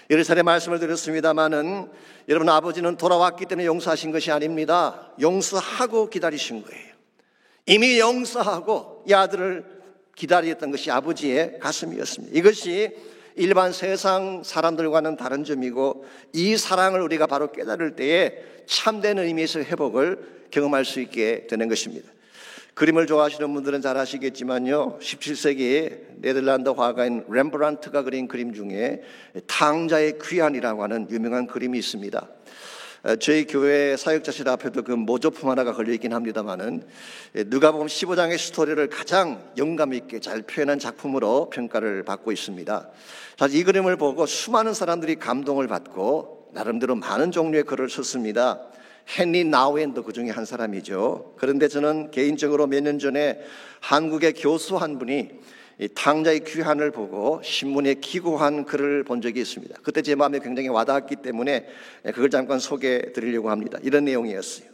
여러 차례 말씀을 드렸습니다마는 여러분, 아버지는 돌아왔기 때문에 용서하신 것이 아닙니다. 용서하고 기다리신 거예요. 이미 용서하고 이 아들을 기다렸던 것이 아버지의 가슴이었습니다. 이것이 일반 세상 사람들과는 다른 점이고, 이 사랑을 우리가 바로 깨달을 때에 참된 의미에서 회복을 경험할 수 있게 되는 것입니다. 그림을 좋아하시는 분들은 잘 아시겠지만요, 17세기 네덜란드 화가인 렘브란트가 그린 그림 중에 탕자의 귀환이라고 하는 유명한 그림이 있습니다. 저희 교회 사역자실 앞에도 그 모조품 하나가 걸려있긴 합니다만은, 누가복음 15장의 스토리를 가장 영감 있게 잘 표현한 작품으로 평가를 받고 있습니다. 사실 이 그림을 보고 수많은 사람들이 감동을 받고 나름대로 많은 종류의 글을 썼습니다. 헨리 나우엔도 그 중에 한 사람이죠. 그런데 저는 개인적으로 몇 년 전에 한국의 교수 한 분이 이 탕자의 귀환을 보고 신문에 기고한 글을 본 적이 있습니다. 그때 제 마음에 굉장히 와닿았기 때문에 그걸 잠깐 소개해 드리려고 합니다. 이런 내용이었어요.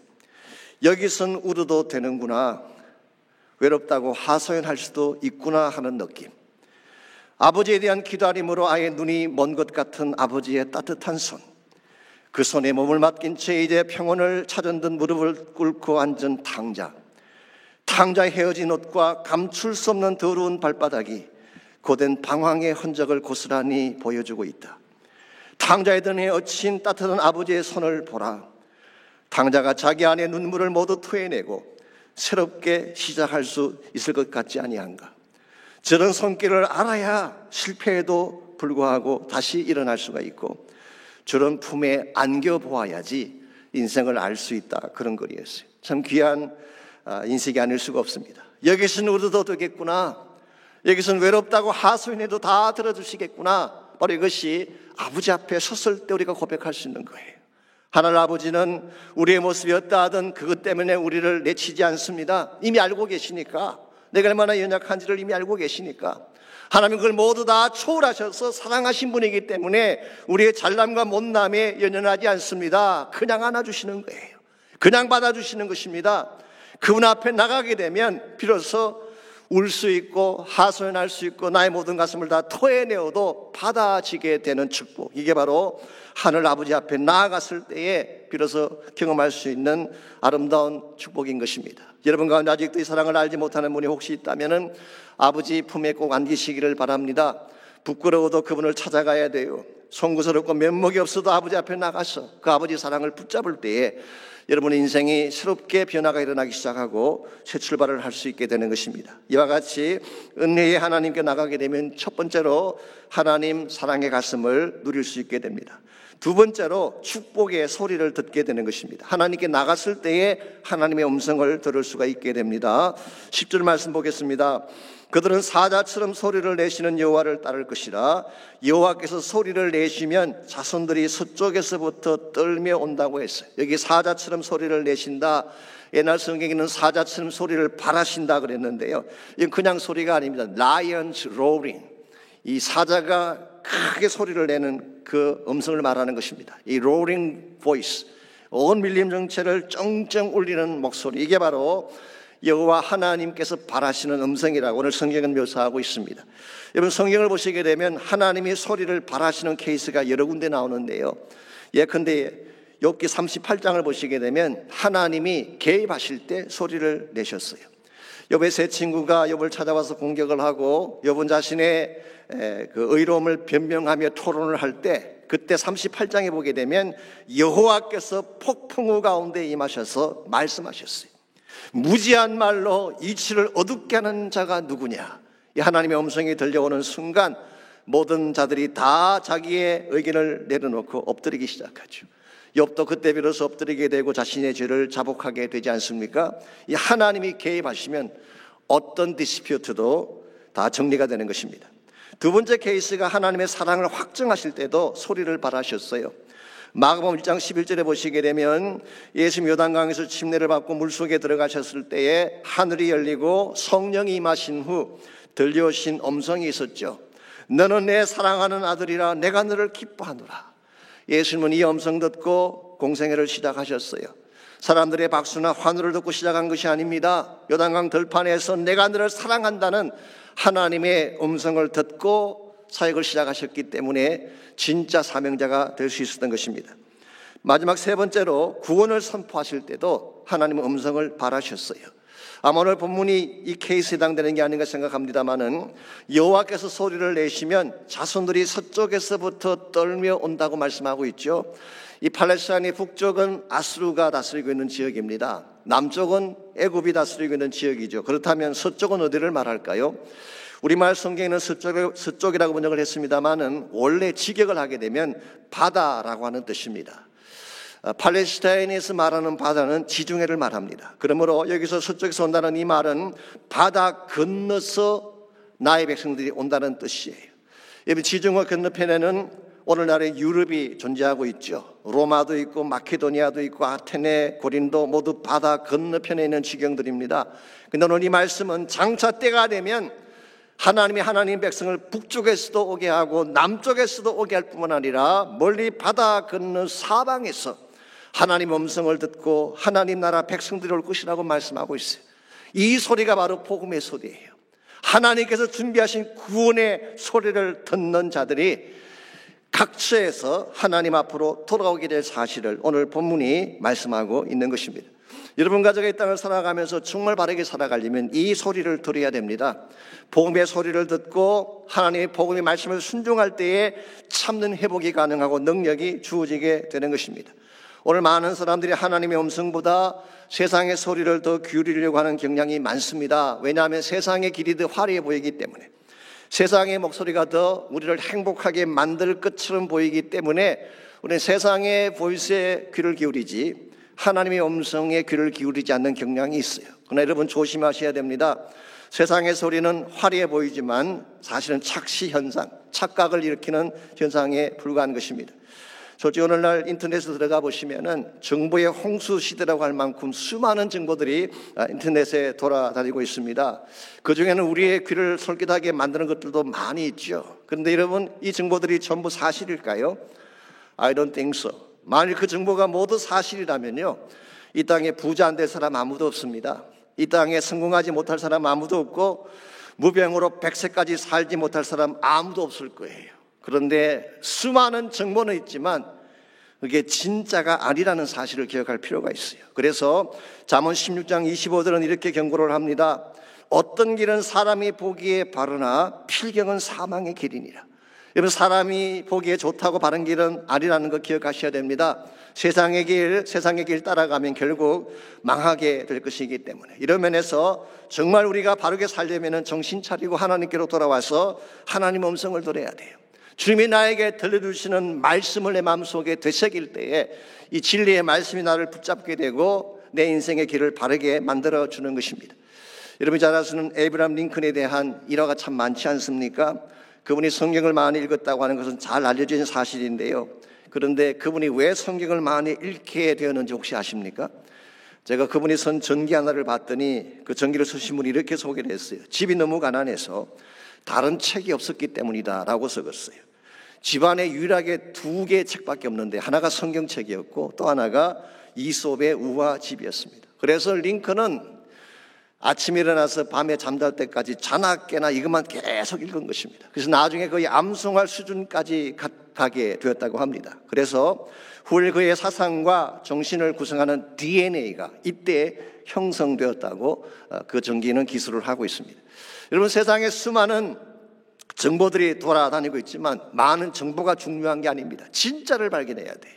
여기선 울어도 되는구나, 외롭다고 하소연할 수도 있구나 하는 느낌. 아버지에 대한 기다림으로 아예 눈이 먼 것 같은 아버지의 따뜻한 손, 그 손에 몸을 맡긴 채 이제 평온을 찾은 듯 무릎을 꿇고 앉은 탕자. 탕자의 헤어진 옷과 감출 수 없는 더러운 발바닥이 고된 방황의 흔적을 고스란히 보여주고 있다. 탕자의 등에 얹힌 따뜻한 아버지의 손을 보라. 탕자가 자기 안에 눈물을 모두 토해내고 새롭게 시작할 수 있을 것 같지 아니한가. 저런 손길을 알아야 실패에도 불구하고 다시 일어날 수가 있고, 저런 품에 안겨보아야지 인생을 알 수 있다. 그런 글이었어요. 참 귀한 인식이 아닐 수가 없습니다. 여기서는 울어도 되겠구나, 여기서는 외롭다고 하소연해도 다 들어주시겠구나. 바로 이것이 아버지 앞에 섰을 때 우리가 고백할 수 있는 거예요. 하나님 아버지는 우리의 모습이 어떠하든 그것 때문에 우리를 내치지 않습니다. 이미 알고 계시니까, 내가 얼마나 연약한지를 이미 알고 계시니까, 하나님은 그걸 모두 다 초월하셔서 사랑하신 분이기 때문에 우리의 잘남과 못남에 연연하지 않습니다. 그냥 안아주시는 거예요. 그냥 받아주시는 것입니다. 그분 앞에 나가게 되면 비로소 울 수 있고 하소연할 수 있고 나의 모든 가슴을 다 토해내어도 받아지게 되는 축복, 이게 바로 하늘 아버지 앞에 나아갔을 때에 비로소 경험할 수 있는 아름다운 축복인 것입니다. 여러분 가운데 아직도 이 사랑을 알지 못하는 분이 혹시 있다면 아버지 품에 꼭 안기시기를 바랍니다. 부끄러워도 그분을 찾아가야 돼요. 송구스럽고 면목이 없어도 아버지 앞에 나가서 그 아버지 사랑을 붙잡을 때에 여러분의 인생이 새롭게 변화가 일어나기 시작하고 새 출발을 할 수 있게 되는 것입니다. 이와 같이 은혜의 하나님께 나가게 되면 첫 번째로 하나님 사랑의 가슴을 누릴 수 있게 됩니다. 두 번째로 축복의 소리를 듣게 되는 것입니다. 하나님께 나갔을 때에 하나님의 음성을 들을 수가 있게 됩니다. 10절 말씀 보겠습니다. 그들은 사자처럼 소리를 내시는 여호와를 따를 것이라. 여호와께서 소리를 내시면 자손들이 서쪽에서부터 떨며 온다고 했어요. 여기 사자처럼 소리를 내신다. 옛날 성경에는 사자처럼 소리를 발하신다 그랬는데요, 이건 그냥 소리가 아닙니다. Lions roaring. 이 사자가 크게 소리를 내는 그 음성을 말하는 것입니다. 이 roaring voice, 온 밀림 전체를 쩡쩡 울리는 목소리, 이게 바로 여호와 하나님께서 발하시는 음성이라고 오늘 성경은 묘사하고 있습니다. 여러분, 성경을 보시게 되면 하나님이 소리를 발하시는 케이스가 여러 군데 나오는데요, 예컨대 욥기 38장을 보시게 되면 하나님이 개입하실 때 소리를 내셨어요. 욥의 세 친구가 욥을 찾아와서 공격을 하고 욥은 자신의 그 의로움을 변명하며 토론을 할 때, 그때 38장에 보게 되면 여호와께서 폭풍우 가운데 임하셔서 말씀하셨어요. 무지한 말로 이치를 어둡게 하는 자가 누구냐. 이 하나님의 음성이 들려오는 순간 모든 자들이 다 자기의 의견을 내려놓고 엎드리기 시작하죠. 욥도 그때 비로소 엎드리게 되고 자신의 죄를 자복하게 되지 않습니까? 이 하나님이 개입하시면 어떤 디스퓨트도 다 정리가 되는 것입니다. 두 번째 케이스가 하나님의 사랑을 확증하실 때도 소리를 발하셨어요. 마가복음 1장 11절에 보시게 되면 예수님 요단강에서 침례를 받고 물속에 들어가셨을 때에 하늘이 열리고 성령이 임하신 후 들려오신 음성이 있었죠. 너는 내 사랑하는 아들이라 내가 너를 기뻐하노라. 예수님은 이 음성 듣고 공생애를 시작하셨어요. 사람들의 박수나 환호를 듣고 시작한 것이 아닙니다. 요단강 들판에서 내가 너를 사랑한다는 하나님의 음성을 듣고 사역을 시작하셨기 때문에 진짜 사명자가 될 수 있었던 것입니다. 마지막 세 번째로 구원을 선포하실 때도 하나님의 음성을 발하셨어요. 아마 오늘 본문이 이 케이스에 해당되는 게 아닌가 생각합니다마는 여호와께서 소리를 내시면 자손들이 서쪽에서부터 떨며 온다고 말씀하고 있죠. 이 팔레스타인의 북쪽은 아수르가 다스리고 있는 지역입니다. 남쪽은 애굽이 다스리고 있는 지역이죠. 그렇다면 서쪽은 어디를 말할까요? 우리말 성경에는 서쪽이라고 번역을 했습니다마는 원래 직역을 하게 되면 바다라고 하는 뜻입니다. 팔레스타인에서 말하는 바다는 지중해를 말합니다. 그러므로 여기서 서쪽에서 온다는 이 말은 바다 건너서 나의 백성들이 온다는 뜻이에요. 여기 지중해 건너편에는 오늘날의 유럽이 존재하고 있죠. 로마도 있고 마케도니아도 있고 아테네, 고린도 모두 바다 건너편에 있는 지경들입니다. 그런데 오늘 이 말씀은 장차 때가 되면 하나님이 하나님 백성을 북쪽에서도 오게 하고 남쪽에서도 오게 할 뿐만 아니라 멀리 바다 건너 사방에서 하나님 음성을 듣고 하나님 나라 백성들이 올 것이라고 말씀하고 있어요. 이 소리가 바로 복음의 소리예요. 하나님께서 준비하신 구원의 소리를 듣는 자들이 각처에서 하나님 앞으로 돌아오게 될 사실을 오늘 본문이 말씀하고 있는 것입니다. 여러분 가족의 땅을 살아가면서 정말 바르게 살아가려면 이 소리를 들어야 됩니다. 복음의 소리를 듣고 하나님의 복음의 말씀을 순종할 때에 참는 회복이 가능하고 능력이 주어지게 되는 것입니다. 오늘 많은 사람들이 하나님의 음성보다 세상의 소리를 더 기울이려고 하는 경향이 많습니다. 왜냐하면 세상의 길이 더 화려해 보이기 때문에, 세상의 목소리가 더 우리를 행복하게 만들 것처럼 보이기 때문에 우리는 세상의 보이스에 귀를 기울이지 하나님의 음성에 귀를 기울이지 않는 경향이 있어요. 그러나 여러분 조심하셔야 됩니다. 세상의 소리는 화려해 보이지만 사실은 착시 현상, 착각을 일으키는 현상에 불과한 것입니다. 솔직히 오늘날 인터넷에 들어가 보시면은 정보의 홍수 시대라고 할 만큼 수많은 정보들이 인터넷에 돌아다니고 있습니다. 그 중에는 우리의 귀를 솔깃하게 만드는 것들도 많이 있죠. 그런데 여러분, 이 정보들이 전부 사실일까요? I don't think so. 만일 그 정보가 모두 사실이라면요, 이 땅에 부자 안 될 사람 아무도 없습니다. 이 땅에 성공하지 못할 사람 아무도 없고 무병으로 100세까지 살지 못할 사람 아무도 없을 거예요. 그런데 수많은 정보는 있지만 그게 진짜가 아니라는 사실을 기억할 필요가 있어요. 그래서 잠언 16장 25절은 이렇게 경고를 합니다. 어떤 길은 사람이 보기에 바르나 필경은 사망의 길이니라. 여러분, 사람이 보기에 좋다고 바른 길은 아니라는 거 기억하셔야 됩니다. 세상의 길 따라가면 결국 망하게 될 것이기 때문에, 이런 면에서 정말 우리가 바르게 살려면 정신 차리고 하나님께로 돌아와서 하나님 음성을 들어야 돼요. 주님이 나에게 들려주시는 말씀을 내 마음속에 되새길 때에 이 진리의 말씀이 나를 붙잡게 되고 내 인생의 길을 바르게 만들어주는 것입니다. 여러분이 잘 아시는 에이브라함 링컨에 대한 일화가 참 많지 않습니까? 그분이 성경을 많이 읽었다고 하는 것은 잘 알려진 사실인데요. 그런데 그분이 왜 성경을 많이 읽게 되었는지 혹시 아십니까? 제가 그분이 쓴 전기 하나를 봤더니 그 전기를 쓰신 분이 이렇게 소개를 했어요. 집이 너무 가난해서 다른 책이 없었기 때문이다 라고 적었어요. 집안에 유일하게 2개의 책밖에 없는데 하나가 성경책이었고 또 하나가 이솝의 우화집이었습니다. 그래서 링컨은 아침에 일어나서 밤에 잠잘 때까지 자나깨나 이것만 계속 읽은 것입니다. 그래서 나중에 거의 암송할 수준까지 가게 되었다고 합니다. 그래서 후일 그의 사상과 정신을 구성하는 DNA가 이때 형성되었다고 그 전기는 기술을 하고 있습니다. 여러분, 세상에 수많은 정보들이 돌아다니고 있지만 많은 정보가 중요한 게 아닙니다. 진짜를 발견해야 돼요.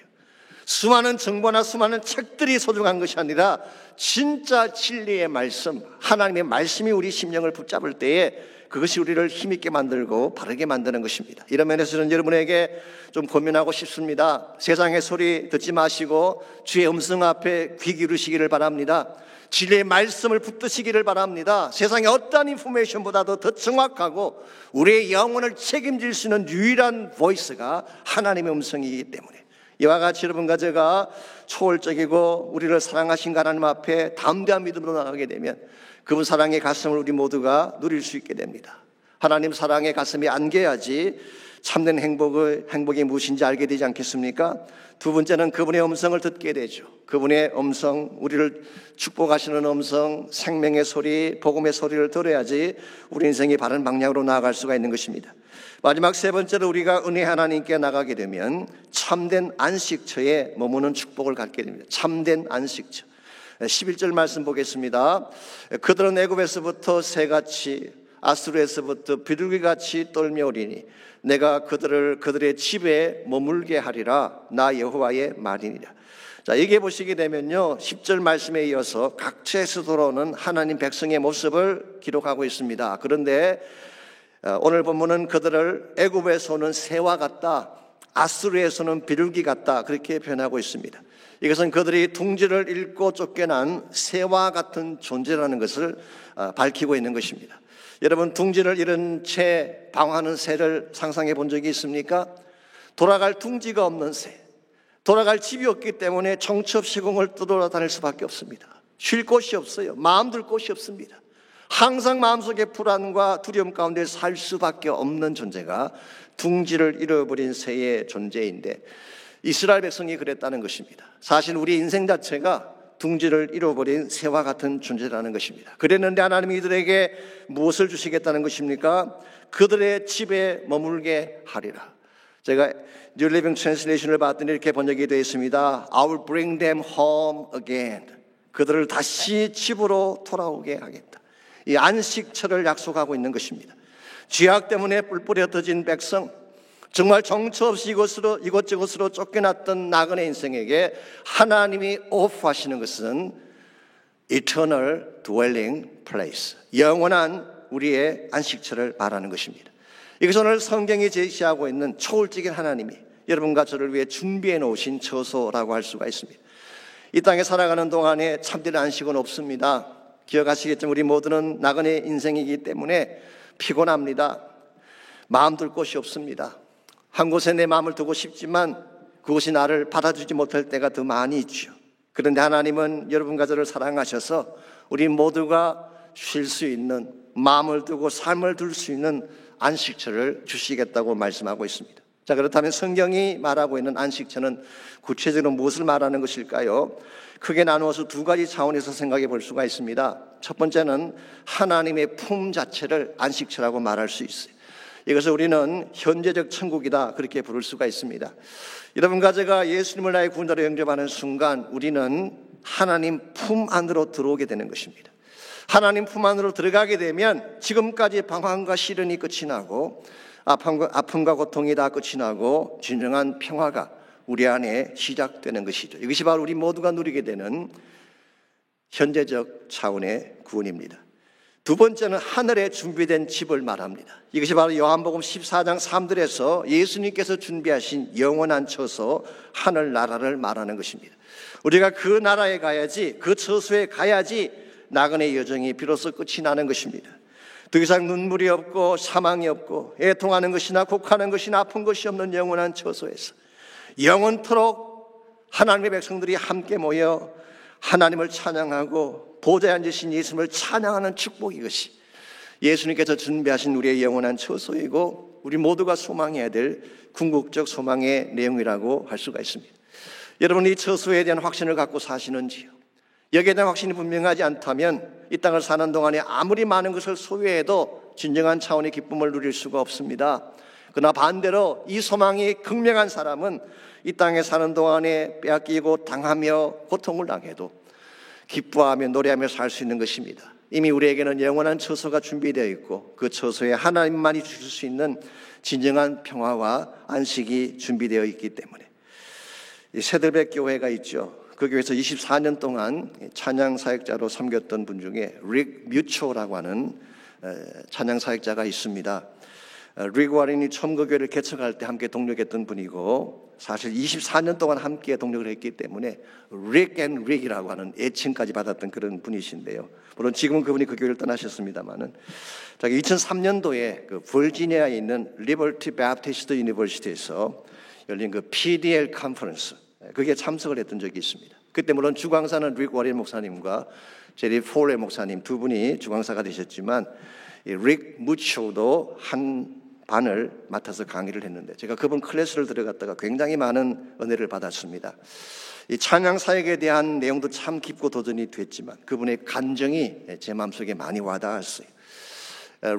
수많은 정보나 수많은 책들이 소중한 것이 아니라 진짜 진리의 말씀, 하나님의 말씀이 우리 심령을 붙잡을 때에 그것이 우리를 힘있게 만들고 바르게 만드는 것입니다. 이런 면에서는 여러분에게 좀 고민하고 싶습니다. 세상의 소리 듣지 마시고 주의 음성 앞에 귀 기울이시기를 바랍니다. 진리의 말씀을 붙드시기를 바랍니다. 세상의 어떠한 인포메이션보다도 더 정확하고 우리의 영혼을 책임질 수 있는 유일한 보이스가 하나님의 음성이기 때문에 이와 같이 여러분과 제가 초월적이고 우리를 사랑하신 하나님 앞에 담대한 믿음으로 나가게 되면 그분 사랑의 가슴을 우리 모두가 누릴 수 있게 됩니다. 하나님 사랑의 가슴이 안겨야지 참된 행복이 무엇인지 알게 되지 않겠습니까? 두 번째는 그분의 음성을 듣게 되죠. 그분의 음성, 우리를 축복하시는 음성, 생명의 소리, 복음의 소리를 들어야지 우리 인생이 바른 방향으로 나아갈 수가 있는 것입니다. 마지막 세 번째로 우리가 은혜 하나님께 나가게 되면 참된 안식처에 머무는 축복을 갖게 됩니다. 참된 안식처. 11절 말씀 보겠습니다. 그들은 애굽에서부터 새같이 아수르에서부터 비둘기같이 떨며오리니 내가 그들의 집에 머물게 하리라. 나 여호와의 말이니라. 자, 여기에 보시게 되면요, 10절 말씀에 이어서 각처에서 돌아오는 하나님 백성의 모습을 기록하고 있습니다. 그런데 오늘 본문은 그들을 애굽에서 오는 새와 같다, 아수르에서는 비둘기 같다, 그렇게 표현하고 있습니다. 이것은 그들이 둥지를 잃고 쫓겨난 새와 같은 존재라는 것을 밝히고 있는 것입니다. 여러분, 둥지를 잃은 채 방황하는 새를 상상해 본 적이 있습니까? 돌아갈 둥지가 없는 새, 돌아갈 집이 없기 때문에 정처 없이 시공을 떠돌아다닐 수밖에 없습니다. 쉴 곳이 없어요. 마음 둘 곳이 없습니다. 항상 마음속에 불안과 두려움 가운데 살 수밖에 없는 존재가 둥지를 잃어버린 새의 존재인데 이스라엘 백성이 그랬다는 것입니다. 사실 우리 인생 자체가 둥지를 잃어버린 새와 같은 존재라는 것입니다. 그랬는데 하나님이 이들에게 무엇을 주시겠다는 것입니까? 그들의 집에 머물게 하리라. 제가 New Living Translation을 봤더니 이렇게 번역이 되어 있습니다. I will bring them home again. 그들을 다시 집으로 돌아오게 하겠다. 이 안식처를 약속하고 있는 것입니다. 죄악 때문에 뿔뿔이 흩어진 백성, 정말 정처 없이 이곳저곳으로 쫓겨났던 나그네 인생에게 하나님이 오프하시는 것은 Eternal Dwelling Place, 영원한 우리의 안식처를 말하는 것입니다. 이것은 오늘 성경이 제시하고 있는 초월적인 하나님이 여러분과 저를 위해 준비해 놓으신 처소라고 할 수가 있습니다. 이 땅에 살아가는 동안에 참된 안식은 없습니다. 기억하시겠지만 우리 모두는 나그네 인생이기 때문에 피곤합니다. 마음 둘 곳이 없습니다. 한 곳에 내 마음을 두고 싶지만 그곳이 나를 받아주지 못할 때가 더 많이 있죠. 그런데 하나님은 여러분과 저를 사랑하셔서 우리 모두가 쉴 수 있는, 마음을 두고 삶을 둘 수 있는 안식처를 주시겠다고 말씀하고 있습니다. 자, 그렇다면 성경이 말하고 있는 안식처는 구체적으로 무엇을 말하는 것일까요? 크게 나누어서 두 가지 차원에서 생각해 볼 수가 있습니다. 첫 번째는 하나님의 품 자체를 안식처라고 말할 수 있어요. 이것을 우리는 현재적 천국이다, 그렇게 부를 수가 있습니다. 여러분과 제가 예수님을 나의 구원자로 영접하는 순간 우리는 하나님 품 안으로 들어오게 되는 것입니다. 하나님 품 안으로 들어가게 되면 지금까지 방황과 시련이 끝이 나고 아픔과 고통이 다 끝이 나고 진정한 평화가 우리 안에 시작되는 것이죠. 이것이 바로 우리 모두가 누리게 되는 현재적 차원의 구원입니다. 두 번째는 하늘에 준비된 집을 말합니다. 이것이 바로 요한복음 14장 3절에서 예수님께서 준비하신 영원한 처소, 하늘나라를 말하는 것입니다. 우리가 그 나라에 가야지, 그 처소에 가야지 나그네 여정이 비로소 끝이 나는 것입니다. 더 이상 눈물이 없고 사망이 없고 애통하는 것이나 곡하는 것이나 아픈 것이 없는 영원한 처소에서 영원토록 하나님의 백성들이 함께 모여 하나님을 찬양하고 보좌에 앉으신 예수님을 찬양하는 축복, 이것이 예수님께서 준비하신 우리의 영원한 처소이고 우리 모두가 소망해야 될 궁극적 소망의 내용이라고 할 수가 있습니다. 여러분, 이 처소에 대한 확신을 갖고 사시는지요? 여기에 대한 확신이 분명하지 않다면 이 땅을 사는 동안에 아무리 많은 것을 소유해도 진정한 차원의 기쁨을 누릴 수가 없습니다. 그러나 반대로 이 소망이 극명한 사람은 이 땅에 사는 동안에 빼앗기고 당하며 고통을 당해도 기뻐하며 노래하며 살 수 있는 것입니다. 이미 우리에게는 영원한 처소가 준비되어 있고 그 처소에 하나님만이 주실 수 있는 진정한 평화와 안식이 준비되어 있기 때문에 이 새들백 교회가 있죠. 그 교회에서 24년 동안 찬양 사역자로 섬겼던 분 중에 릭 뮤초라고 하는 찬양 사역자가 있습니다. 릭 워렌이 처음 그 교회를 개척할 때 함께 동력했던 분이고 사실 24년 동안 함께 동력을 했기 때문에 릭 앤 릭이라고 하는 애칭까지 받았던 그런 분이신데요. 물론 지금은 그분이 그 교회를 떠나셨습니다만은 2003년도에 그 버지니아에 있는 리버티 배프티스트 유니버시티에서 열린 그 PDL 컨퍼런스 그게 참석을 했던 적이 있습니다. 그때 물론 주광사는 릭 워렌 목사님과 제리 폴레 목사님 두 분이 주광사가 되셨지만 릭 무초도 한 반을 맡아서 강의를 했는데 제가 그분 클래스를 들어갔다가 굉장히 많은 은혜를 받았습니다. 이 찬양 사역에 대한 내용도 참 깊고 도전이 됐지만 그분의 감정이 제 마음속에 많이 와닿았어요.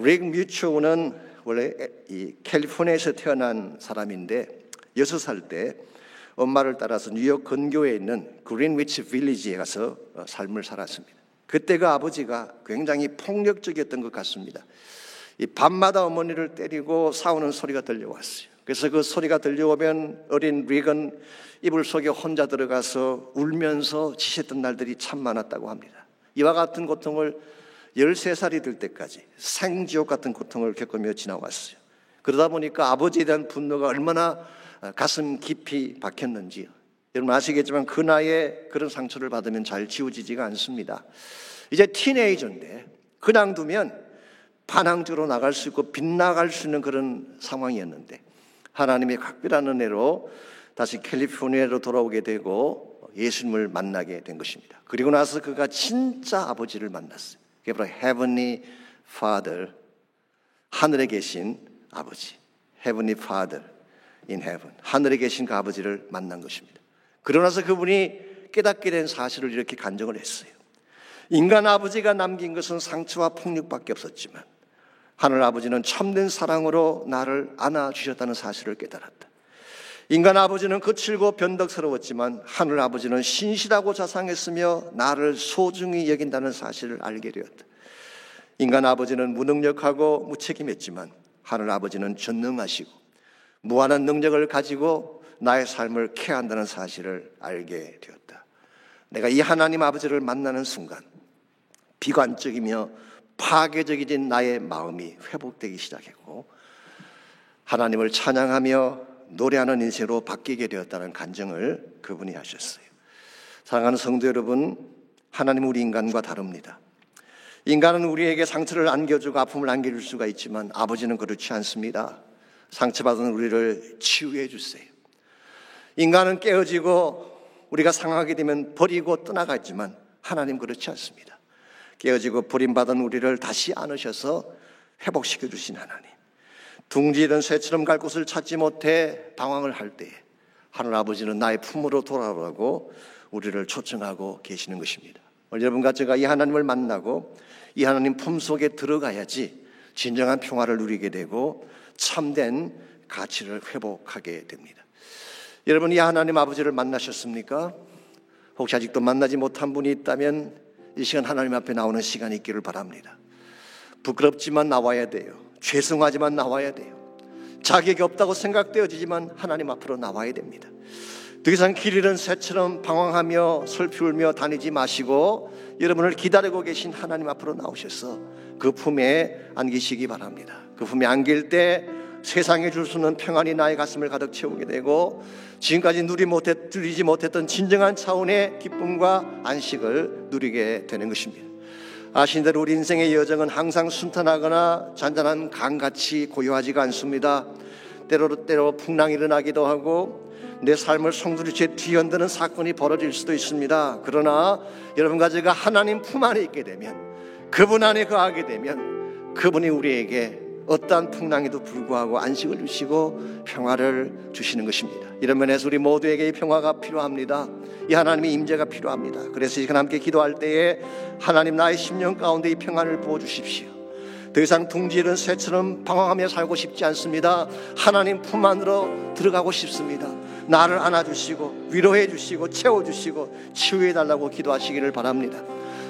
릭 뮤초는 원래 이 캘리포니아에서 태어난 사람인데 6살 때 엄마를 따라서 뉴욕 근교에 있는 그린위치 빌리지에 가서 삶을 살았습니다. 그때 그 아버지가 굉장히 폭력적이었던 것 같습니다. 이 밤마다 어머니를 때리고 싸우는 소리가 들려왔어요. 그래서 그 소리가 들려오면 어린 릭은 이불 속에 혼자 들어가서 울면서 지쳤던 날들이 참 많았다고 합니다. 이와 같은 고통을 13살이 될 때까지 생지옥 같은 고통을 겪으며 지나왔어요. 그러다 보니까 아버지에 대한 분노가 얼마나 가슴 깊이 박혔는지요. 여러분 아시겠지만 그 나이에 그런 상처를 받으면 잘 지워지지가 않습니다. 이제 티네이저인데 그냥 두면 반항적으로 나갈 수 있고 빗나갈 수 있는 그런 상황이었는데 하나님의 각별한 은혜로 다시 캘리포니아로 돌아오게 되고 예수님을 만나게 된 것입니다. 그리고 나서 그가 진짜 아버지를 만났어요. 그게 바로 Heavenly Father, 하늘에 계신 아버지, Heavenly Father in Heaven, 하늘에 계신 그 아버지를 만난 것입니다. 그러고 나서 그분이 깨닫게 된 사실을 이렇게 간증을 했어요. 인간 아버지가 남긴 것은 상처와 폭력밖에 없었지만 하늘 아버지는 참된 사랑으로 나를 안아주셨다는 사실을 깨달았다. 인간 아버지는 거칠고 변덕스러웠지만 하늘 아버지는 신실하고 자상했으며 나를 소중히 여긴다는 사실을 알게 되었다. 인간 아버지는 무능력하고 무책임했지만 하늘 아버지는 전능하시고 무한한 능력을 가지고 나의 삶을 케어한다는 사실을 알게 되었다. 내가 이 하나님 아버지를 만나는 순간 비관적이며 파괴적인 나의 마음이 회복되기 시작했고 하나님을 찬양하며 노래하는 인생으로 바뀌게 되었다는 간증을 그분이 하셨어요. 사랑하는 성도 여러분, 하나님은 우리 인간과 다릅니다. 인간은 우리에게 상처를 안겨주고 아픔을 안겨줄 수가 있지만 아버지는 그렇지 않습니다. 상처받은 우리를 치유해 주세요. 인간은 깨어지고 우리가 상하게 되면 버리고 떠나가지만 하나님 그렇지 않습니다. 깨어지고 버림받은 우리를 다시 안으셔서 회복시켜 주신 하나님. 둥지던 새처럼 갈 곳을 찾지 못해 방황을 할 때에 하늘 아버지는 나의 품으로 돌아오라고 우리를 초청하고 계시는 것입니다. 오늘 여러분과 제가 이 하나님을 만나고 이 하나님 품속에 들어가야지 진정한 평화를 누리게 되고 참된 가치를 회복하게 됩니다. 여러분 이 하나님 아버지를 만나셨습니까? 혹시 아직도 만나지 못한 분이 있다면 이 시간 하나님 앞에 나오는 시간이 있기를 바랍니다. 부끄럽지만 나와야 돼요. 죄송하지만 나와야 돼요. 자격이 없다고 생각되어지지만 하나님 앞으로 나와야 됩니다. 더 이상 길 잃은 새처럼 방황하며 슬피 울며 다니지 마시고 여러분을 기다리고 계신 하나님 앞으로 나오셔서 그 품에 안기시기 바랍니다. 그 품에 안길 때 세상에 줄 수 없는 평안이 나의 가슴을 가득 채우게 되고 지금까지 누리지 못했던 진정한 차원의 기쁨과 안식을 누리게 되는 것입니다. 아신 대로 우리 인생의 여정은 항상 순탄하거나 잔잔한 강같이 고요하지가 않습니다. 때로 풍랑이 일어나기도 하고 내 삶을 송두리째 뒤흔드는 사건이 벌어질 수도 있습니다. 그러나 여러분과 제가 하나님 품 안에 있게 되면 그분 안에 거하게 되면 그분이 우리에게 어떠한 풍랑에도 불구하고 안식을 주시고 평화를 주시는 것입니다. 이런 면에서 우리 모두에게 이 평화가 필요합니다. 이 하나님의 임재가 필요합니다. 그래서 이제 함께 기도할 때에 하나님 나의 심령 가운데 이 평안을 부어주십시오. 더 이상 둥지른 새처럼 방황하며 살고 싶지 않습니다. 하나님 품 안으로 들어가고 싶습니다. 나를 안아주시고 위로해 주시고 채워주시고 치유해 달라고 기도하시기를 바랍니다.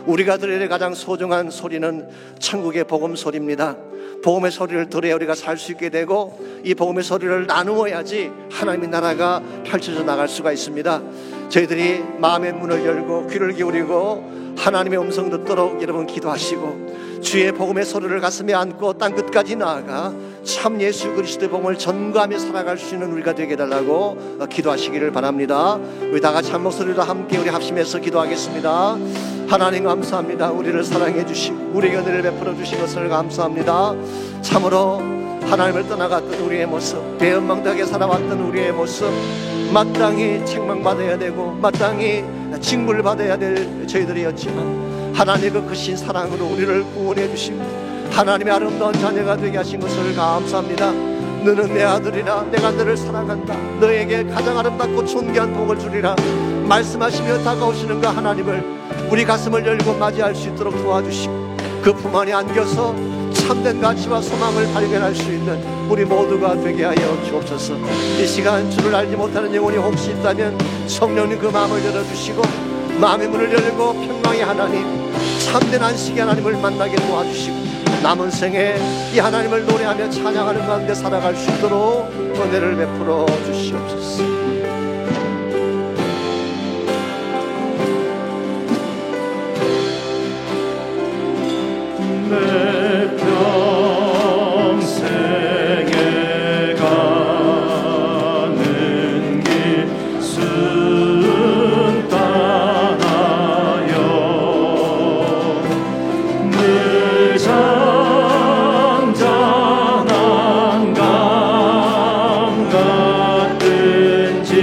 우리가 들을 가장 소중한 소리는 천국의 복음 소리입니다. 복음의 소리를 들어야 우리가 살 수 있게 되고 이 복음의 소리를 나누어야지 하나님의 나라가 펼쳐져 나갈 수가 있습니다. 저희들이 마음의 문을 열고 귀를 기울이고 하나님의 음성 듣도록 여러분 기도하시고 주의 복음의 소리를 가슴에 안고 땅 끝까지 나아가 참 예수 그리스도의 복음을 전가하며 살아갈 수 있는 우리가 되게 해달라고 기도하시기를 바랍니다. 우리 다 같이 한 목소리로 함께 우리 합심해서 기도하겠습니다. 하나님 감사합니다. 우리를 사랑해 주시고 우리에게 은혜를 베풀어 주신 것을 감사합니다. 참으로 하나님을 떠나갔던 우리의 모습, 배은망덕하게 살아왔던 우리의 모습, 마땅히 책망받아야 되고 마땅히 징벌을 받아야 될 저희들이었지만 하나님의 그 크신 사랑으로 우리를 구원해 주시고 하나님의 아름다운 자녀가 되게 하신 것을 감사합니다. 너는 내 아들이라 내가 너를 사랑한다. 너에게 가장 아름답고 존귀한 복을 주리라 말씀하시며 다가오시는 그 하나님을 우리 가슴을 열고 맞이할 수 있도록 도와주시고 그 품 안에 안겨서 참된 가치와 소망을 발견할 수 있는 우리 모두가 되게 하여 주옵소서. 이 시간 주를 알지 못하는 영혼이 혹시 있다면 성령님 그 마음을 열어주시고 마음의 문을 열고 평강의 하나님, 참된 안식의 하나님을 만나게 도와주시고 남은 생에 이 하나님을 노래하며 찬양하는 가운데 살아갈 수 있도록 은혜를 베풀어 주시옵소서. 내 평생에 가는 길 순탄하여 늘 잔잔한 강 같은지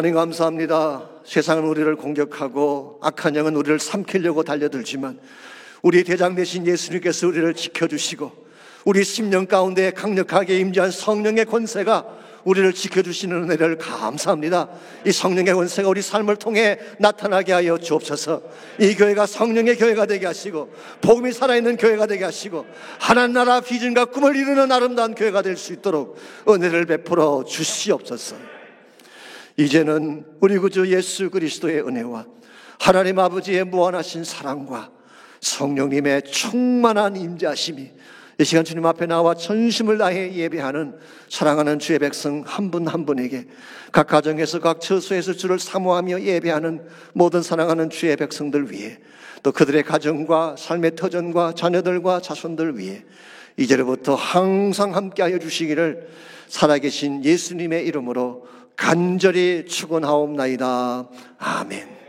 하나님 감사합니다. 세상은 우리를 공격하고 악한 영은 우리를 삼키려고 달려들지만 우리 대장 되신 예수님께서 우리를 지켜주시고 우리 심령 가운데 강력하게 임재한 성령의 권세가 우리를 지켜주시는 은혜를 감사합니다. 이 성령의 권세가 우리 삶을 통해 나타나게 하여 주옵소서. 이 교회가 성령의 교회가 되게 하시고 복음이 살아있는 교회가 되게 하시고 하나님 나라 비전과 꿈을 이루는 아름다운 교회가 될 수 있도록 은혜를 베풀어 주시옵소서. 이제는 우리 구주 예수 그리스도의 은혜와 하나님 아버지의 무한하신 사랑과 성령님의 충만한 임재하심이 이 시간 주님 앞에 나와 전심을 다해 예배하는 사랑하는 주의 백성 한 분 한 분에게, 각 가정에서 각 처소에서 주를 사모하며 예배하는 모든 사랑하는 주의 백성들 위해, 또 그들의 가정과 삶의 터전과 자녀들과 자손들 위해 이제로부터 항상 함께하여 주시기를 살아계신 예수님의 이름으로 간절히 축원하옵나이다. 아멘.